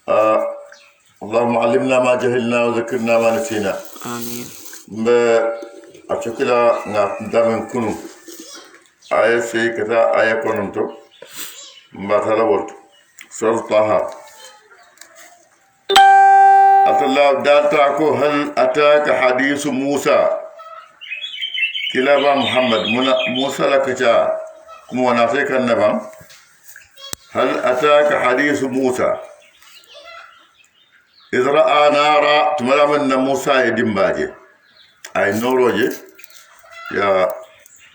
آه اللهم علمنا ما جهلنا وذكرنا ما نسينا. آمين. أشكلا نعم كنو آية سي كتا آية كونمتو مباتلا ورد سورة طه. أتلا دالتاكو هل أتاك حديث موسى كلابا محمد موسى لكتا كموناتيك النبا. هل أتاك حديث موسى إذ رأى نارا تملا من موسى يدمباجي أي نوروجي يا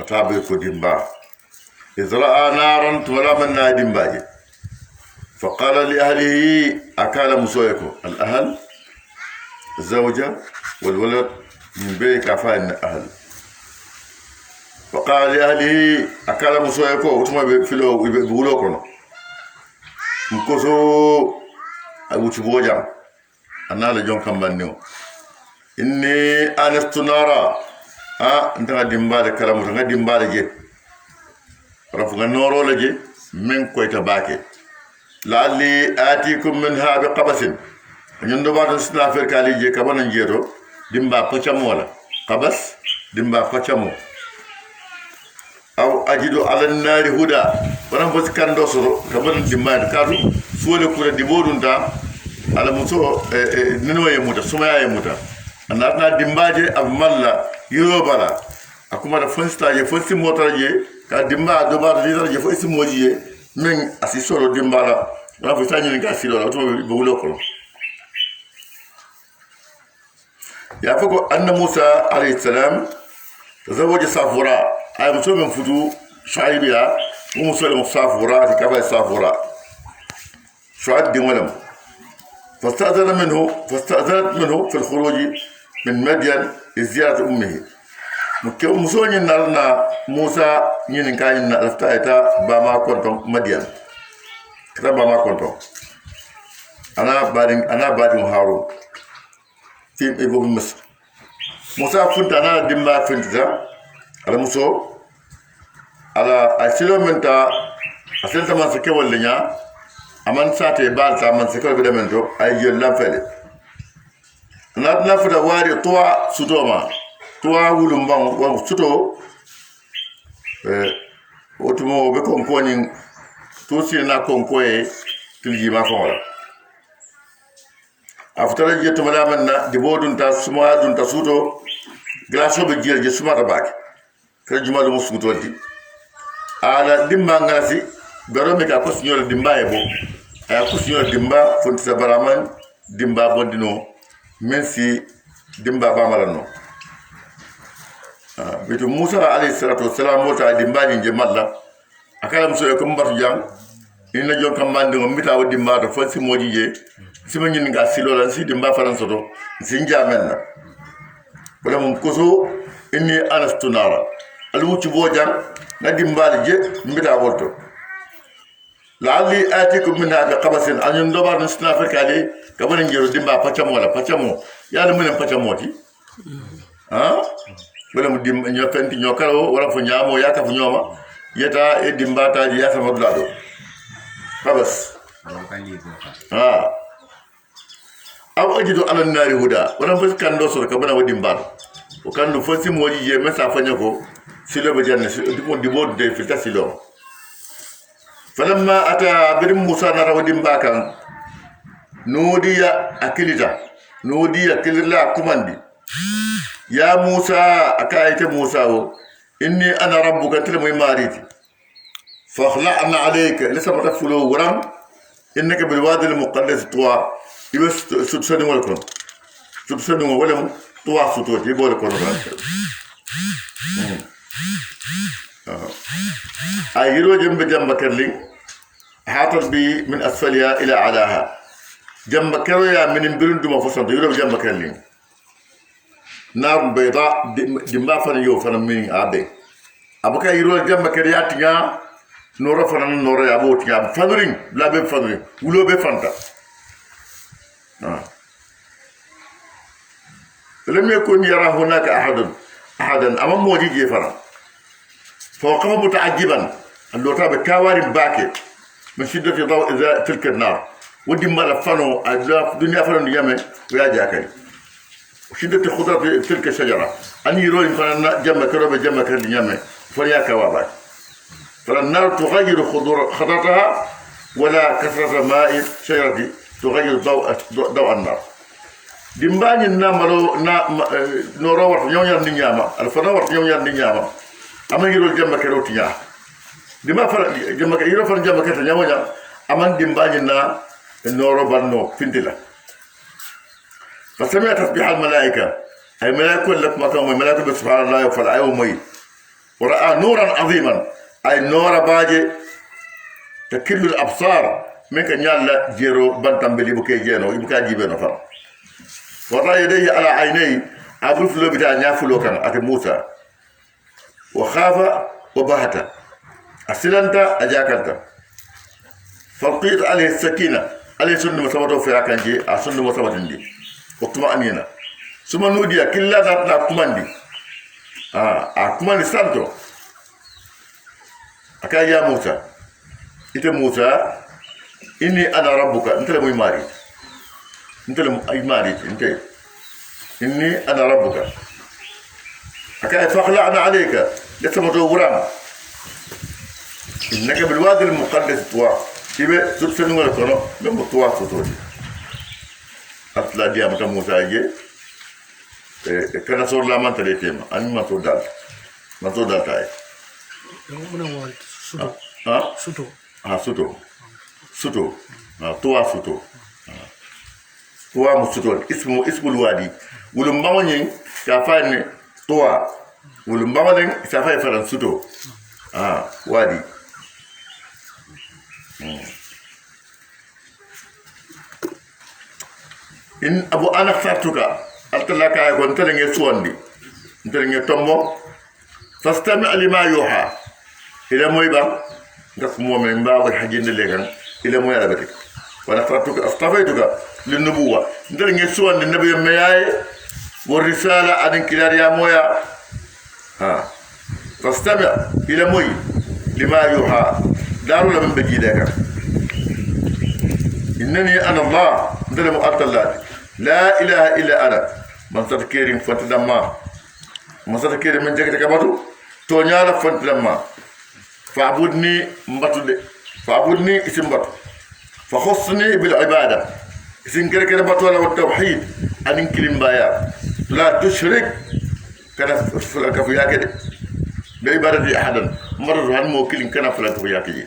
أتابيكو دمبا. إذ رأى نارا تملا من يدمباجي فقال لأهله أكال مسويكو الأهل الزوجة والولد من بيك أفاين أهل. فقال لأهله أكال مسويكو وتما فيلو بيقولوكو مكوسو أبوتي بوجام أنا لجون كمبانيو إني أنست نارا أنت غديمبال كلامه غديمبال جي رفع النور لجي من كويتا باكي لعلي آتيكم منها بقبس ñondo ba sna fer kali je ka bonan jeto dimba pachamo la qabas dimba pachamo aw ajidu ala nari huda wana fo kando soro ka bonan dimba kadu fole kula di bodunta ala muso nino ye muta sumaya ye muta anatna dimbaje ab malla yiro bala akuma da fonsta je fonsi motaje ka dimba do ba di je fonsi moji men asi soro dimba la wana fo tani ga silo la to be wulo ko. يعرفوا أن موسى عليه السلام تزوج صافوراء أي مسلم من فتو شعيبها ومسلم صافوراء كفاية صافوراء شعيب دمولم فاستأذنت منه في الخروج من مدين لزيارة أمه مسلم نالنا موسى ينكاين لفتايتا باما كنتم مدين كتاب باما كنتم أنا بعدين هارون في إبو مصر موسى فنت أنا دمبا فنتا على موسى على أسيلو منتا أسيلتا من سكوا ولا أمان ساتي بالتا من سكوا بدمنتو أي جل فلي نادنا فدا واري توا سوتوما توا ولومبان وسوتو otumo be kon konin to sina kon koye tilji ma fawla aftara je to mala manna di bodun ta suma dun ta suto glaso be je suma ta baki kala jumalu musuto di ala dimba ngasi garo me ka ko signor dimba e bo ay ko signor dimba fonti sa baraman dimba bondino mensi dimba ba malano bitu musa alayhi salatu wassalam mota dimba ni je malla akala muso ko mbatu jam ina jon kam bande ngom mita wadi dimba to fonsi moji je sima ñin nga silo la si dimba faran soto sinja menna wala mun koso inni anastu nara alu ci bojam na dimba je mbita wolto la'alli atikum minha bi qabasin an ndobar nisna fakali kabana ngiro dimba pachamo wala pachamo yalla munen pachamo ti wala mu dim ño fenti ño kala wala fo ñamo yaka fo ñoma yeta e dimba taji yasa modlado qabas aw ajidu ala nari huda wana fas kando sor ka bana wadi mbar o kando fasi moji je mesa fanya ko silo be janna dimo dimo de filta silo falamma ata bir musa na wadi mbakan nudiya kililla kumandi ya musa akaita musa wo inni ana rabbuka tilmu mariti fakhla'na alayka lisama tafulu waram innaka bil wadi al muqaddas tuwa ibe subsani wala kon subsani wala tuwa sutoti bole kon ay yiro jembe jamba kerling hatat bi min asfaliha ila alaha jamba kero ya min birunduma fo santo yiro jamba kerling nar bayda dimba fan yo fan min abe abaka yiro jamba ker ya tinya noro fan noro ya bo tinya fadring la be fadring wulo be fanta لم يكن يرى هناك أحدا أمام موجي جيفرا فوقف متعجبا اللوطا بكاواري باكي من شدة ضوء تلك النار ودي مال فانو الدنيا فانو نيامه ويا جاكري شدة خضرة تلك الشجرة أن يروي فلان جمع كروب جمع كرد نيامه فليا كوابا فالنار تغير خضرتها ولا كثرة ماء شجرة تغير ضوء النار دمباني نامرو نورو ورت نيو يان نياما الفنا ورت نيو يان نياما أما يروي جمع كروب تيا دما فر جمع يروي فلان جمع كرد نياما أما دمباني نا نورو بانو فيندلا فسمع تسبيح الملائكة أي ملائكة لك ما كانوا ملائكة سبحان الله يفعل أيوم ورأى نورا عظيما أي نور باجي تكل الأبصار من كان يالا جيرو بنتم بلي بكي جينو يبكى جيبينو فر ورأى يديه على عيني أبو فلو بتاع نافلو كان أتي موسى وخاف وبهت أسلنت أجاكنت فلقيت عليه السكينة عليه سنة مسامته في أكنجي أسنة مسامتندي وطمأنينة ثم نودي كلا ذاتنا كماندي كماندي سانتو أكا يا موسى إنت موسى إني أنا ربك أنت لم يماري أنت لم يماري أنت إني أنا ربك أكا فخلعنا عليك لسه متوران إنك بالوادي المقدس طوا كيف تبصرون ولا كنا من طوا سطوري أطلع ديا متى موسى يجي كنا صور لا من تريتهم أنا ما صور دال تاي من هو سوتو سوتو سوتو توا سوتو توا مسوتو اسمه الوادي ولم بامني كافاني توا ولم بامني كافاني فرن سوتو وادي إن أبو أنا خسرتك أتلاك يكون تلني سواندي تلني تومو فاستمع لما يوحى إلى مويبا قسمو من بعض الحجين اللي إلى مويا لبتك وأنا خسرتك اصطفيتك للنبوة تلني سواندي النبي مياي والرسالة عن كلار يا مويا فاستمع إلى موي لما يوحى دارو لمن بجيدك إنني أنا الله دلم الله لا إله إلا أنا من تذكير فتدمى من تذكير من جكتك باتو تونيالا فتدمى فاعبدني مبتو فاعبدني اسم باتو فخصني بالعبادة اسم كركنا باتو والتوحيد أن كلم بايا لا تشرك كنا فلك في ياكد بعبادة أحدا مرة هنمو كلم كنا فلك في ياكد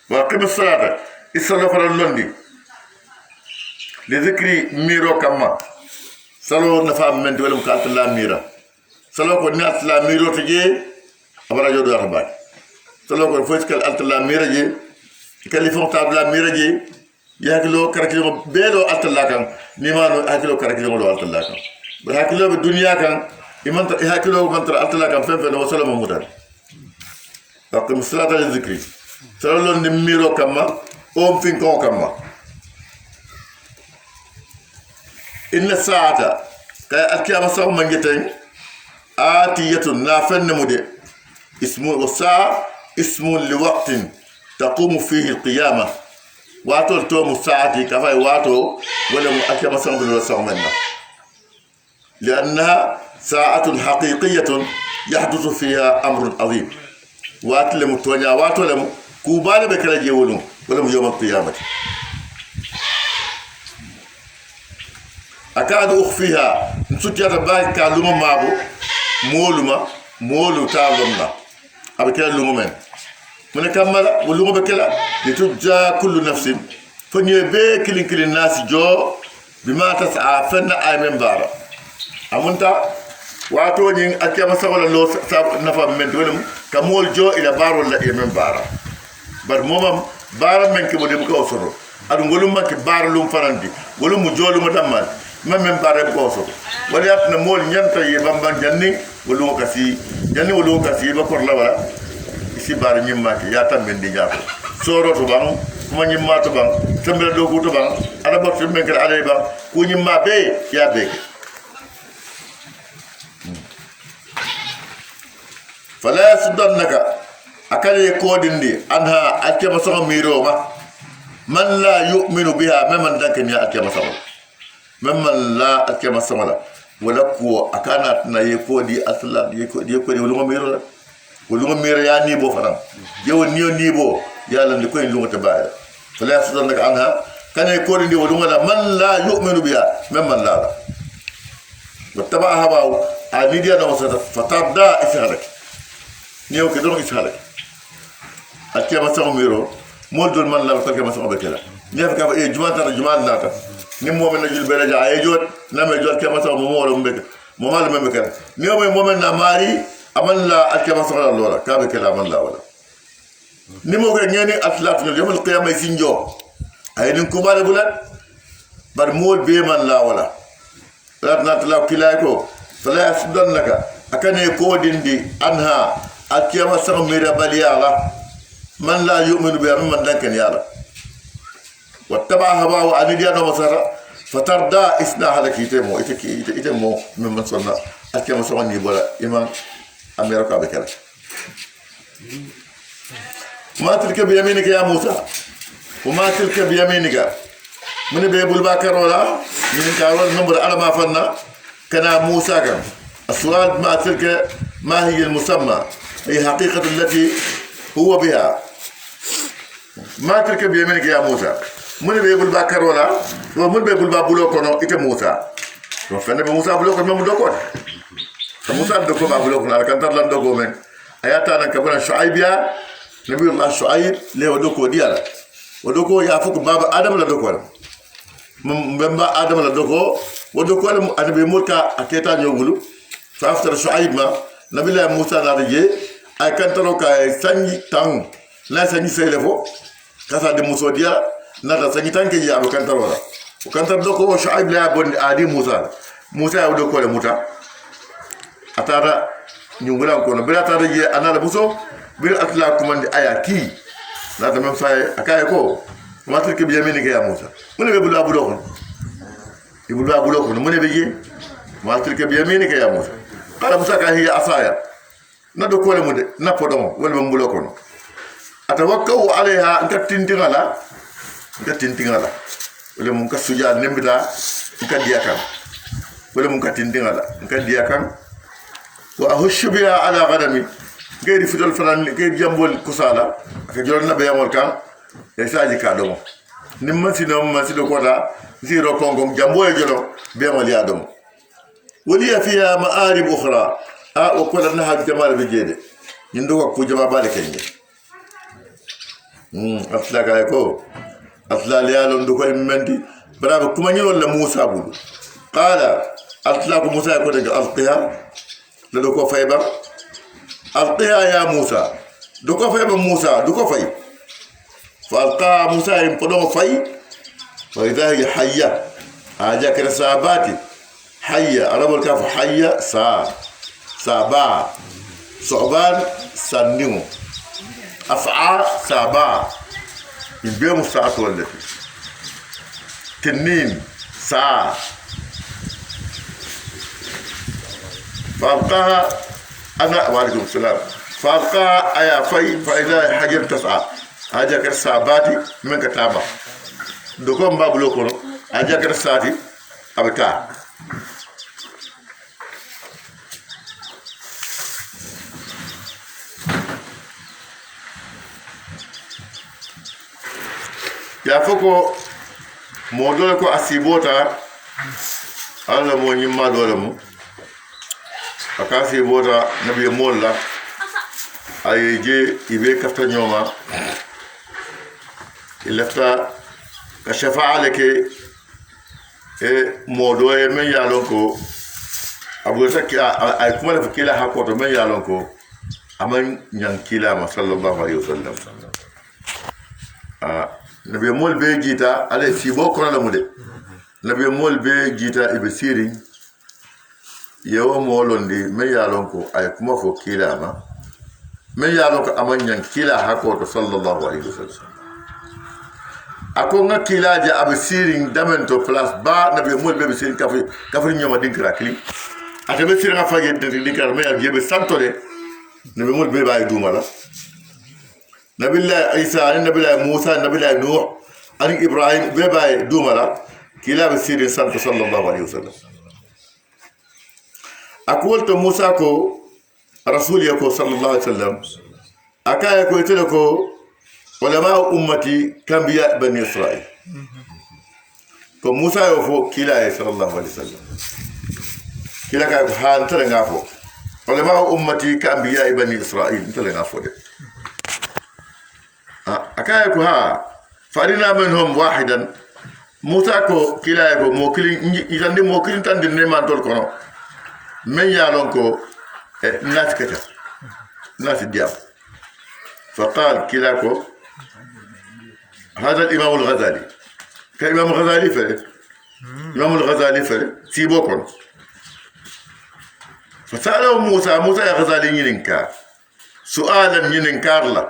وأقم الصلاة الصلاة فلا لندي لذكري ميرو كما سلو نفهم من دولم كالت لا ميرا سلو كو نات لا ميرو تجي أبرا جودو أخبار سلو كو فويس كالت لا ميرا جي كاليفون تاب لا ميرا جي يهكلو كاركلو بيلو ألت لا كان نيمانو هكلو كاركلو لو ألت لا كان بهكلو بالدنيا كان إمان هكلو منتر ألت لا كان فين وسلم مودر أقم الصلاة لذكري سلو لندي ميرو كما أم فين كون كما إن الساعة كي الكيامة سوف من جتين آتية نافن مدي اسمه الساعة اسم لوقت تقوم فيه القيامة واتو التوم الساعة كفاي واتو ولم الكيامة سوف منا لأنها ساعة حقيقية يحدث فيها أمر عظيم واتلم التونيا واتو لم كوبان بكرا جيولون ولم يوم القيامة أكاد أخفيها نسوتي أتباعي كالوما مابو مولو تالوما أبكلا لومين من كمل ولوما بكلا لتجا كل نفس فنيبي كل الناس جو بما تسعى فن آي من بارا أمونتا واتو نين أكيما سولا لو نفا من دولم كمول جو إلى بارو لا من بارا بار مومم بارا من كبو دي بكو سرو أدو ولوما كبار لوم فرندي ولوم جو لوم دمال même bare ko wala yat na mol nyanta ye bamban janni wulu kasi ba kor la wala isi bar nyimma ki ya tam ben di jaako soro to bang kuma nyimma to bang tambel do ko to bang ala bot men kala ala bang ku nyimma be ya be fala yasdannaka akale ko dindi anha akema so miro ma man la yu'minu biha memman danken ya akema sama memman la akema sama la wala ko akana na ye ko di asla ye ko wala miro wala miro ya ni bo faram yew ni bo yalla ndi ko en lungo tabaya fala yasudannaka anha kana ko ndi wala man la yu'minu biha memman la wattaba hawa anidia na wasata fatabda ishalak niyo ke don ishalak akema sama miro moldol man la ko ke masama bekela ñef ka e jumata nata ni momen na jul belaja ay jot na me jot ke masama mo wala mbek mo mal me bekela ni o momen na mari aman la akema masama lola ka bekela man la wala ni mo ko ñeni atlat ñu yomul qiyamay sinjo ay ni ko bale bulat bar mol be man la wala lat nat la kilay ko fala yasdannaka akane ko dindi anha akema masama mira baliyala man la yu'minu biha man danken yala wattaba hawa an diya no masara fatarda isna halaki temo itemo mimman sonna akema sonni bola iman amerika be kala ma tilka bi yaminika ya musa وما تلك بيمينك من بيقول باكر ولا من كارول نمبر على ما فنا كان موسى كان السؤال ما تلك ما هي المسمى هي حقيقة التي هو بها ما تلك بيمينك يا موسى من بيقول باكر ولا ومن بيقول بابلو كونو إك موسى فأنا بموسى بلو كون من دكون موسى دكون بابلو كون على كنتر لان دكون من أياتنا كبرنا شعيب يا نبي الله شعيب له دكون ديالا ودكو يا فوق بابا آدم لا دكو مبا آدم لا دكو ودكو أنا بمولكا أكيتا نيوغلو فافتر شعيب ما نبي الله موسى نارجي أي كنترو كاي سانجي تان لا سانجي سيلفو كاسا دي موسى ديا ناتا سانجي تان كي يابو كنترو لا وكنتر دكو شعيب لا بون آدي موسى يا ودكو لا موتا أتارا نيوغلا كونو بلا تارجي أنا لا موسى بلا أتلا كوماندي أيا كي لا تمام فاي أكايكو ما تركب يمينك يا موسى من بيقول أبو لوكن يقول أبو لوكن من بيجي ما تركب يمينك يا موسى قال موسى كهي عصايا ندو كل مدة نفضهم ولا من بلوكن أتوقع عليها أنك تنتظر ولا منك سجاد نمبلا أنك دياكم ولا منك تنتظر أنك دياكم وأهش بها على غنمي غير فدول فلان غير جنبول كسالا كجولنا بيامول كان يساجي كادوم نمسي نمسي دوكوتا زيرو كونغوم جنبو يجلو بيامول يادوم ولي فيها مآرب أخرى وكل نهار جمال بجيد يندوك كو جما بالك نجي أصلا كايكو أصلا ليالون دوكو إممنتي برابو كما نيول لموسى بولو قال أصلا موسى يقول لك ألقيها لدوكو فايبر ألقيها يا موسى دوكو فاي موسى دوكو فاي فألقاها موسى ينقلون فاي وإذا هي حية أجاك رساباتي حية أربو الكاف حية سابا صعبان سنيو أفعى سابا يبيهم الساعة والتي تنين فألقاها أنا وعليكم السلام فألقى أيا فإذا حجر تسعى أجا كرساباتي من كتابة دوكم بابلو كونو أجا كرساتي أبتا يا فوكو مودولكو أسيبوتا الله مو نيما دولمو akasi bota nabi molla ayeje ibe kafta nyoma ilafta ka shafa'a lake modo e men yalon ko abu zakki ay kuma la fakila hakoto men yalon ko aman nyankila ma sallallahu alaihi wasallam nabi mol be jita ale sibo kono la mude nabi mol be jita ibe sirin yewo molondi me yalon ko ay kuma fo kila ma me yalon ko amanyan kila hakoto sallallahu alaihi wasallam ako nga kila ja absirin damento place ba nabi mol be sirin kafri nyoma dinkra kli atabe sirin afage dinkra me yebe santole nabi mol be bay dumala nabi allah isa nabi allah musa nabi allah nuh ani ibrahim be bay dumala kila be sirin santo sallallahu alaihi wasallam akwolto musa ko rasul yako sallallahu alaihi wasallam akaya ko itele ko ulama ummati kambiya bani israil ko musa yo fo kila sallallahu alaihi wasallam kila ka ko han tare ngafo ulama ummati kambiya bani israil tare ngafo de akaya ko ha farina minhum wahidan musa ko kila ko mo kilin itande mo kilin tande ne man tol kono men yalon ko nati kata nati diam فقال كلاكو هذا الإمام الغزالي كإمام الغزالي فرد إمام الغزالي فرد سيبوكم فسأله موسى يا غزالي ينكار سؤالا ينكار له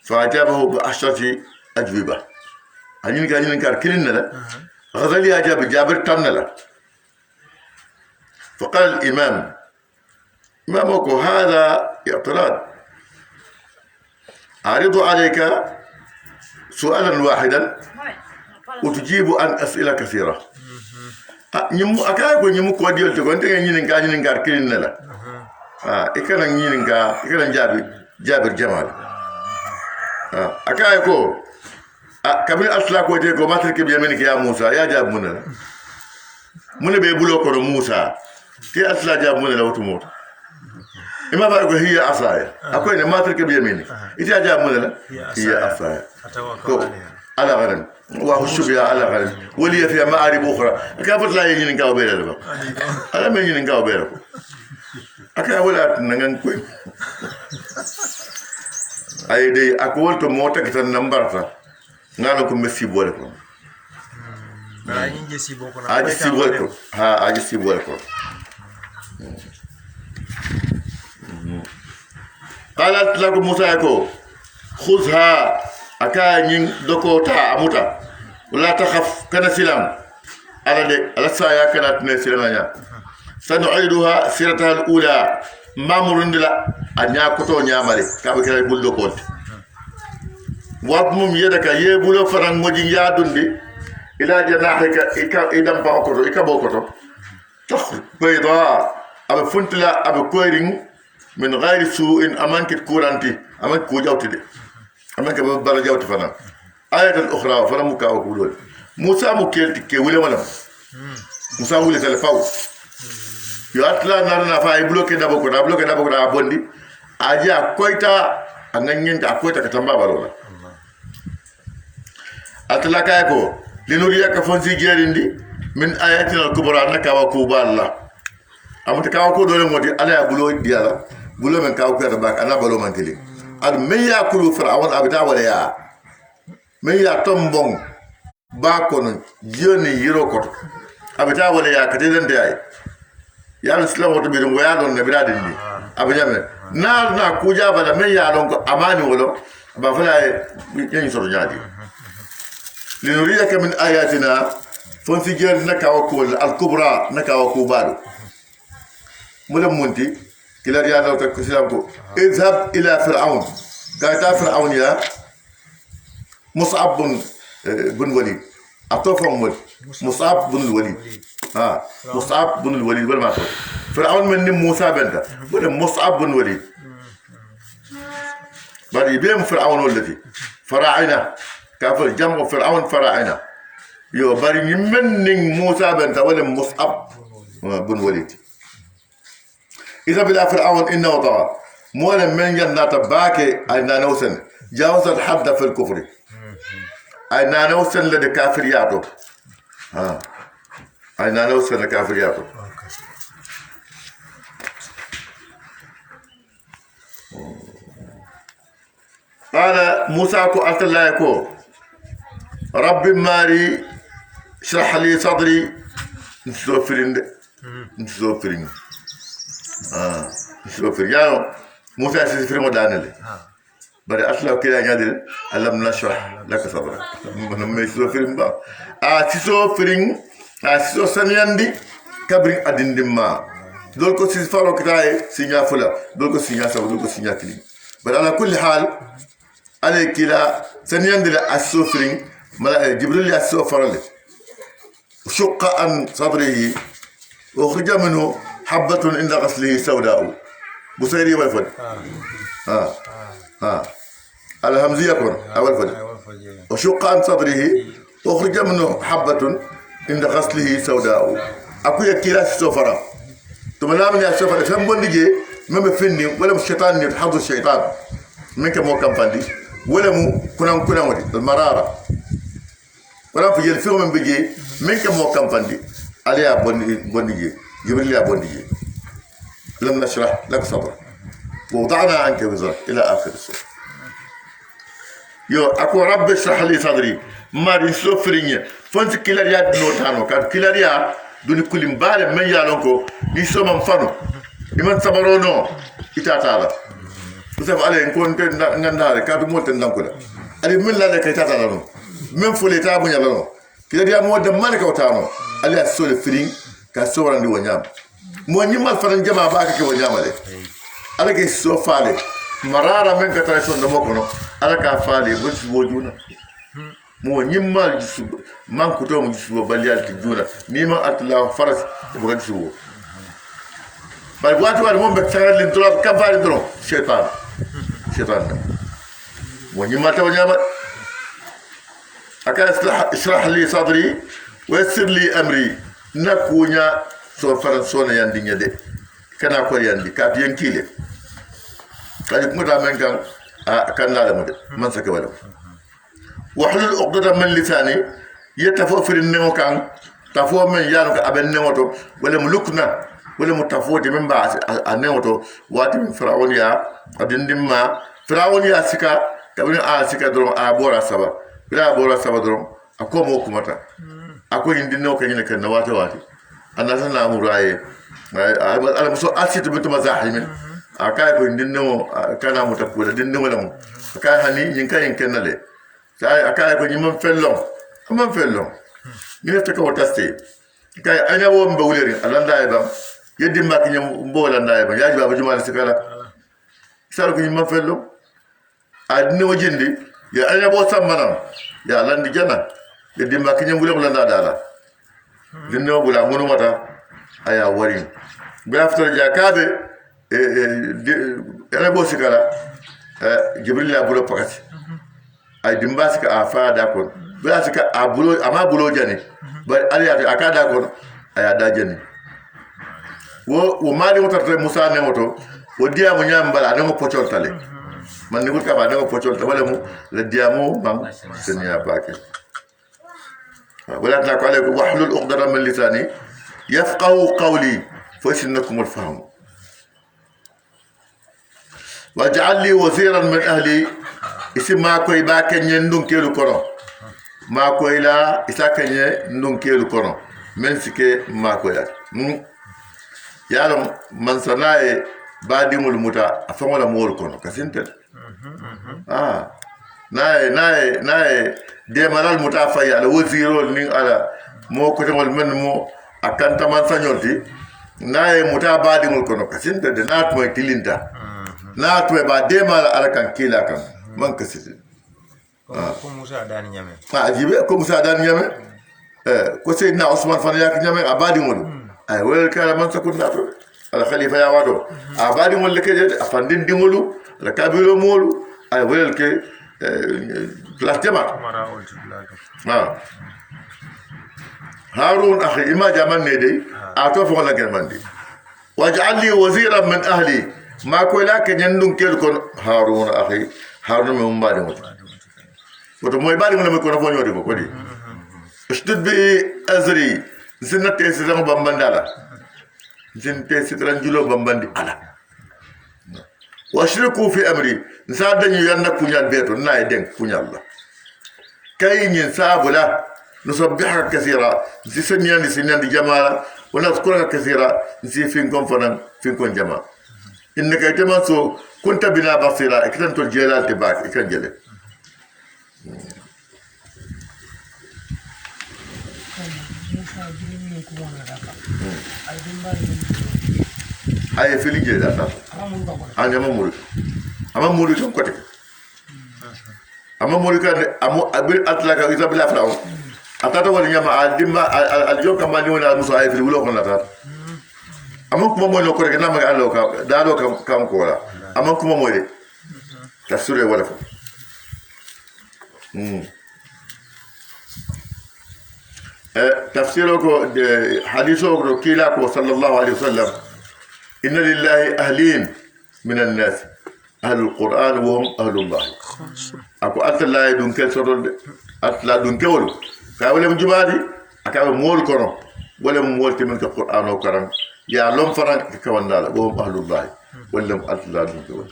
فأجابه بعشرة أجوبة ينكار كلنا له غزالي أجاب جابر تمنا له فقال الإمام إمامك هذا اعتراض أعرض عليك سؤالا واحدا وتجيب عن أسئلة كثيرة نيمو أكاكو نيمو كوديول تكو أنت نينكار كلنا لا إكنا إكنا جابر جمال أكاكو كابين أسلاكو تيكو ما تركب يمينك يا موسى يا جاب مننا من بيبولو كورو موسى كي أسلا جاب مننا وتموت إما بقول هي عصاية أكوين ما تركب يمينك إذا جاب مننا هي عصاية على غنم وأخشبها على غنم ولي فيها معارب أخرى كيف لا يجي نكاو بيرك أنا ما يجي نكاو بيرك أكا ولا نعن كوين أي دي أقول تموت كتر نمبر نالكم مسيبوركم أجي سيبوركم ها أجي سيبوركم قالت لكم موسى خذها أكاين دكوتا أموتا ولا تخف كنا سلام على سايا كانت نسلمانيا سنعيدها سيرتها الأولى ما مرندلا أنيا كتو نيامري كابي كلا يقول دكوت وابمم يدك يبولو فران موجين يادوندي إلى جناحك إدم باوكتو إكابوكتو تخرج بيضاء أبي فنتلا أبي كويرين من غير سوء أمانك كورانتي أمانك كوجاوتي دي أمانك برجاوتي فنا آية الأخرى فنا مكاو كولول موسى مكيلتي كي ولا ولا موسى ولا تلفاو يأتلا نارنا فاي بلوكي دابوكو أبوندي أجا كويتا أنغنين أكويتا كتنبا بارولا أتلا كايكو لنوريا كفنسي جيريندي من آياتنا الكبرى نكاو كوبا الله أمت كاو كو دولة موتي ألا بلو ديالا بلو من كاو كير باك أنا بلو من تلي أد من يأكلوا فرعون أبدا ولا يا من يأتمبون باكون جوني يروكوت أبدا ولا يا كتير داي يا الإسلام وتبيدون ويادون نبرادين دي أبدا من نار كوجا بلا من يألون أماني ولو بفلا ينصر جادي لنريك من آياتنا فنسجل نكاو كول الكبرى نكاو كوبارو ملم منتي كلا رياضة تكسلامكو اذهب إلى فرعون قايتا فرعون يا مصعب بن وليد أطوفهم مصعب بن الوليد مصعب بن الوليد ولا ما فرعون من موسى بنتا ولا مصعب بن الوليد بعد يبيم فرعون والذي فراعنا كافر جمع فرعون فراعنا يو باري من موسى بنتا ولا مصعب بن الوليد إذا بلا فرعون إنه طغى مولا من جنات باكي أين نوسن جاوز الحد في الكفر أين نوسن لدى كافرياتو أين نوسن لكافرياتو قال موسى كو الله يكو ربي ماري اشرح لي صدري نسوفرين نسوفرين يا موسى سيفرين ودانل bari asla kila nyadil alam nashrah laka sadrak man sofrin ba siso sanyandi kabrin adindimma dol ko si falo kitaye sinya fula dol ko sinya sabu dol ko sinya kili bari ala kulli hal ale kila sanyandi la asofrin جبريل ياسو فرل شق عن صدره وخرج منه حبة عند غسله سوداء بصيري والفد الهمزية كون أول فد وشق عن صدره وخرج منه حبة عند غسله سوداء أكو يكيلا سوفرا ثم لا من يسوفرا فهم بندجي ما فيني ولا الشيطان يتحضر الشيطان منك مو كمفاندي ولا مو كنا ودي المرارة ولا في الفيلم من بيجي منك مو كمفاندي عليها بندجي جبريل يا بندجي لم نشرح لك صدرك ووضعنا عنك وزرك إلى آخر السورة يو أكو رب اشرح لي صدري ما ريسو فريني فانت كيلاريا نوتانو كان كيلاريا دوني كل مبالغ من يالونكو يسو من فانو iman sabarono itatala usaf ale ko ngandare ka do molten nankula ali min la kay tatala no même fole ta bunya lano kila dia mo de man ka wotano ali asole fring ka sobrandi wonyam mo nyimal faran jama ba ka wonyama de ala ke so fale marara men ka tare son do mokono ala ka fale bo wojuna mo nyimal jisu man ko to mo jisu baliyal ti juna ni ma atla faras bo ga jisu bal watu wal mom bek sagal lim tulab kafari dro shaytan وني ما توجب أكا اشرح لي صدري ويسر لي أمري نكونيا سو فرنسونا يندي ندي كنا كوري يندي كاب ينكيلي كاجي كودا من كان لا مد من سك ولا وحلل عقدة من لساني يتفو في النمو كان تفو من يانو ابن نموتو ولا ملكنا ولا متفوت من بعد النموتو واتي من فرعون يا ادندم ما فرعون يا سكا kabini a sika dron a bora saba bila bora saba dron ako mo kumata ako indi no kanyina kan wata wati anasa na muraye ala muso asitu bitu mazahimin aka ko indi no kana mutakula dinno wala mo aka hani yinka yinkenale sai aka ko nyimam fellon ni ta ko taste kay anya wo mbawleri alanda e bam yeddi mak nyam mbola nda e bam yaji baba jumal sikala sar ko nyimam fellon adni wajindi ya anya bo sammanam ya landi jana de dimba kinyam bulam landa dala dinno bula munu mata aya wari grafter jakabe ene bo sikala jibril la bulo pakati ay dimba sika afa da kon bula sika abulo ama bulo jani bar ali akada kon aya da jani wo mali motata musa ne moto wo dia mo nyambala ne mo pochol tale man ni ka ba ne ko potol wala mu le diamo bam senya baake wala ta ko ale ko wahlul uqdara min lisani yafqahu qawli fa innakum alfahm waj'al li waziran min ahli isma koy ba kenye ndun kelu kono ma koy la isa kenye ndun kelu kono men sike ma koy la yalam man sanae badimul muta afangola mol kono kasintel nae de malal mutafayi ala waziro ning ala mo ko tawal men mo akanta man sanyolti nae mutabadi mul kono kasinta de nat moy tilinta nat moy ba de mal ala kan kila kan man kasiti ko musa dani nyame jibe ko musa dani nyame ko sayyidina usman fan yak nyame abadi mul ay wel kala man sakunda to ala khalifa ya wado abadi mul ke afandin dimulu la kabilo molu ay welel ke plastema harun akhi ima jaman ne dai ato fo la germandi waj'al li waziran min ahli ma ko la ke nyandun kel kon harun akhi harun mo mbade mo to moy bari mo ko fo nyodi ko di istud bi azri zinate sidran bambandala zinte sidran julo bambandi ala washriku fi amri nsadanyu yanna kunyal beto na eden kunyal la kay nyin sabula nusabbiha kaseera zisanyani sinandi jamala wa nadhkuruka kaseera zifin konfanan fin kon jama innaka tamanso kunta bina basira ikan to jelal tibak ikan jele ay fili jeda ta anya mamuru ama muru ton kote amma mori kan amu abil atlaka isabila faraw atata wala nyama al dimma al jom kam ni wala musa ay fi wulo kon la tata amma kuma mo no ko rek nama allo ka dalo kam ko la amma kuma mo de tasure wala fa تفسيره حديثه كيلاكو صلى الله عليه وسلم إن لله أهلين من الناس أهل القرآن وهم أهل الله أكو أتلا يدون كسر أتلا دون كول كأول من جمادي أكو مول كرم ولا مول تمن كقرآن وكرم يا لهم فرن كون دالا وهم أهل الله ولم أتلا دون كول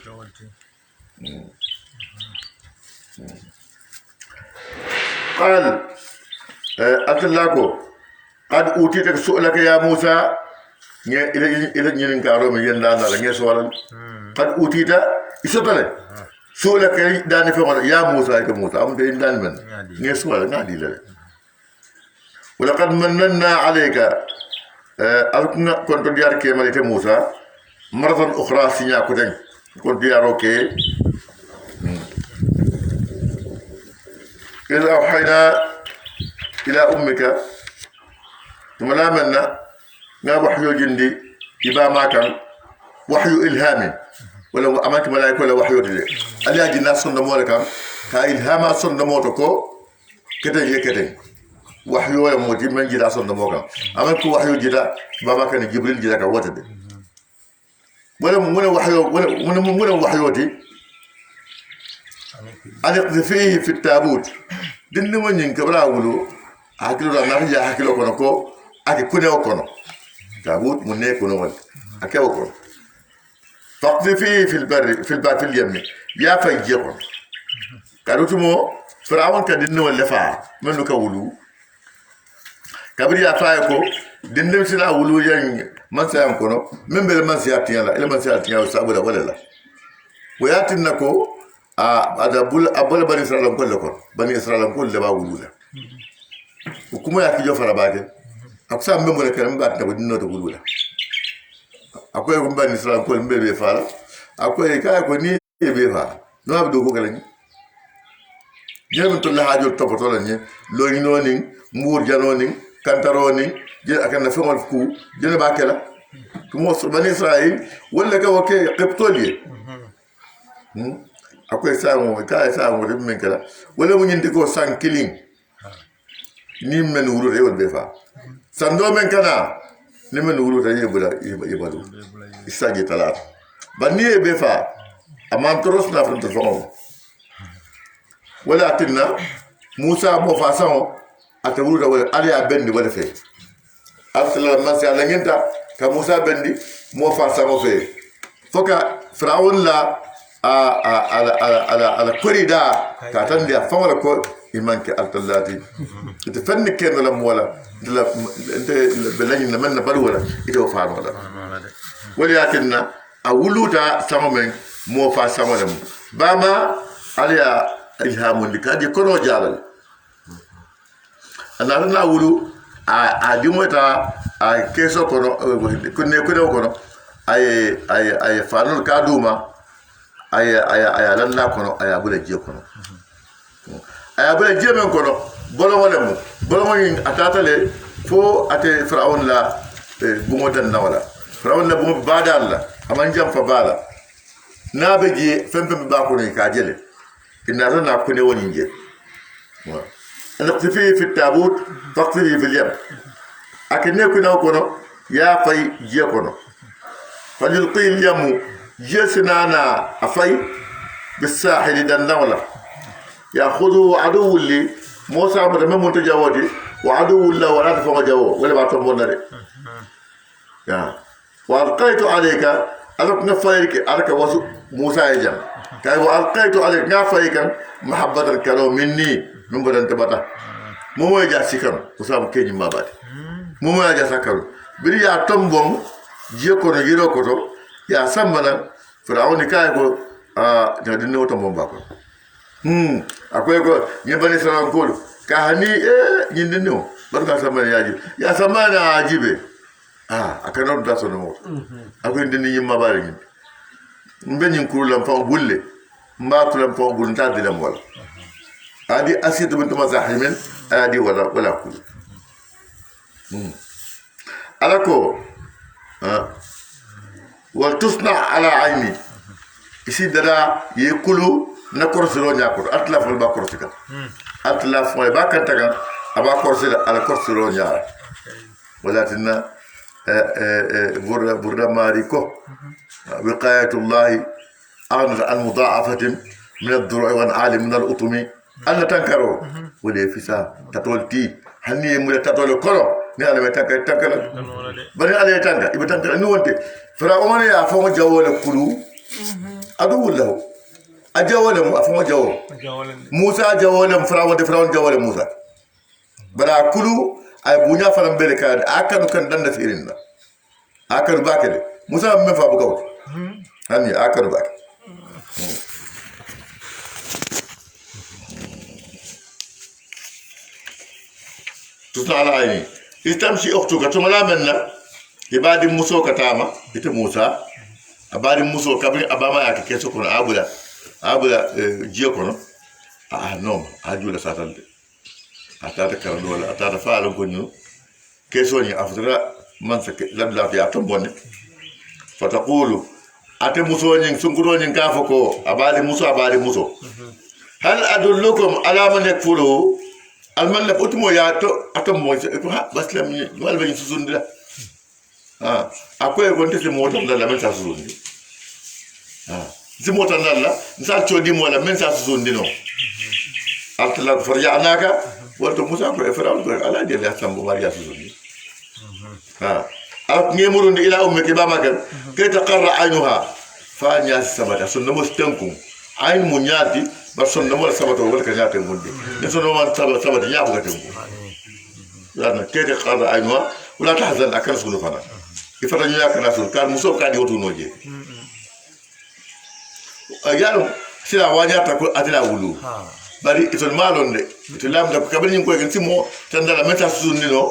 قال أتلاكو قد أوتيتك سؤلك يا موسى إلى نين كارو من يندانا لنجي سؤال قد أوتيت إسأله سؤلك داني فمر يا موسى يا موسى أم تيندان من نجي سؤال نادي له ولقد مننا عليك ألقنا كنت ديار كمالة موسى مرة أخرى سنيا كتن كنت ديارك إذا أوحينا إلى أمك ثم لا منا ما وحي جندي إبا ما كان وحي إلهامي ولو أمانك ملايك ولا وحي جندي ألي أجي ناس صند مولكم كإلهام صند موتكو كتن يكتن وحي ولا موتي من جدا صند مولكم أمانك وحي جدا بابا كان جبريل جدا كواتد ولا من وحي ولا من وحي وتي أنا فيه في التابوت دين من ينكبر أولو أكيد لا نرجع أكيد أكون كو أكيد كونه أكون تابوت من يكون ول أكيد أكون فقد فيه في البر في اليم يا فيجيكم كانوا تمو فرعون كدين ولا فا منو كولو كبر يا فايكو دين مسنا ولو ين من سيام كونو من بل من سياتين لا إلا من سياتين وسابولا ولا لا وياتنكو ada abol bani israel ko lekon bani israel ko le ba wulula kuma ya kijo fara baake aksa membo le kan ba ta dinno to wulula akoy ko bani israel ko mbebe fala akoy ka ko ni be fa no abdo ko kala ni jëm to la hajo topoto la ni lo ni noni mur janoni kantaroni je akana fengol ku je ba kala kuma bani israel wala ka wake qibtoliye akoy saamo ka saamo de men kala wala mu ñindi ko san killing ni men wuro re wol be fa sando men kana ni men wuro ta yebula yebalu isaje talat banni be fa amam toros na fanta fo wala tinna musa mo fa sawo ata wuro wala ali a bendi wala fe afsala man sa la ngenta ka musa bendi mo fa sawo fe foka firaun la على كوريدا كاتن دي فمر كو إيمانك التلاتي تفنن كين ولا مولا انت بلاني لمن نبلو ولا إذا فان ولا ولكن أولودا سامن مو فا سامن باما عليا إلهام لكادي كونو جالل أنا لا أولو أديموتا كيسو كونو كوني كونو أي فانول كادوما aya lan na kono aya bula je kono aya bula je men kono bolo wala mo bolo mo atatale fo ate firaun la bumo dan nawala firaun la bumo badal la aman jam fa bala na beje fembe ba ko ni ka jele inna rana ko ne woni je wa anqtifi fi at-tabut faqtifi fi al-yam akene ko na kono ya fay je kono fajulqi al-yamu جسنانا أفاي بالساحل دندولا يأخذه عدو اللي موسى مدمن منتجاودي وعدو الله ولا تفهم جوه ولا بعتهم نري يا وألقيت عليك ألق نفايك ألق وسو موسى يجان كاي وألقيت عليك نفايك محبة الكلام مني من بدن تبتا مو يجا سكر وسام كيني ما بعد مو يجا سكر بريا تمبون جيكو نجيرو كتو ya sambana firauni kai ko da dinne wata bomba ko akwai ko nyebani sanan ko ka hani nyin dinne barka sambana yaji ya sambana ajibe akana da so no akwai dinne nyimma bari nyin mbe nyin kurulam fa bulle mba tulam fa bul ta dilam wala adi asid bint mazahimin adi wala kulu alako wal tusna ala ayni isi dada yekulu na korsiro nyakor atla fal ba korsika atla fal ba kantaga aba korsida ala korsiro nyaa walatinna burda mariko wiqayatullahi أغنت عن مضاعفة من الضروع والعالم من الأطم أنا تنكروا ولي فيسا تطولتي هني مولى تطول كلو نعلم تنكر تنكر بني عليه تنكر يبقى تنكر نوانتي فرعون يا فهم جوال كلو أدو له أجوال أفهم جوال موسى جوال فرعون جوال موسى بلا كلو أي بنيا فرعون بلكاد أكن كان دند فيرنا أكن باكل موسى من فابكوت هني أكن باكل تصنع على عيني يتمشي أختك تملا منا يبادي موسى كتاما يت موسى أبادي موسى كبر أباما يا كيسو كنا أبولا جيو كنا نوم أجولا ساتن أتاتا كردولا أتاتا فعلوا كنو كيسوني أفضل من سك لبلا في أتمبوني فتقولوا ate muso nyin sunguro nyin ka foko abali muso hal adullukum ala man yakfuru al man la utmo ya to atom mo ko ha baslam ni wal bayin susundira akoy gonte se motam dalla men sa susundi si motam dalla misal chodi mo la men sa susundi no altala farjanaka wato musa ko e faraw ko ala de la sambo mariya susundi أو نيمرون إلى أمك بامك كي تقر عينها فانيا السبت سنمو ستنكم عين منياتي بس سنمو السبت ولا كنياتي مندي نسنمو من سبت يابو كتنكم لأن كي تقر عينها ولا تحزن أكل سنو فنا إفرن ياك ناسون كان مسوب كان يوتو نوجي أجالو سلا وانيا تقول أتلا ولو bari itol malonde itol lamda ko kabani ko gen simo tandala meta sunino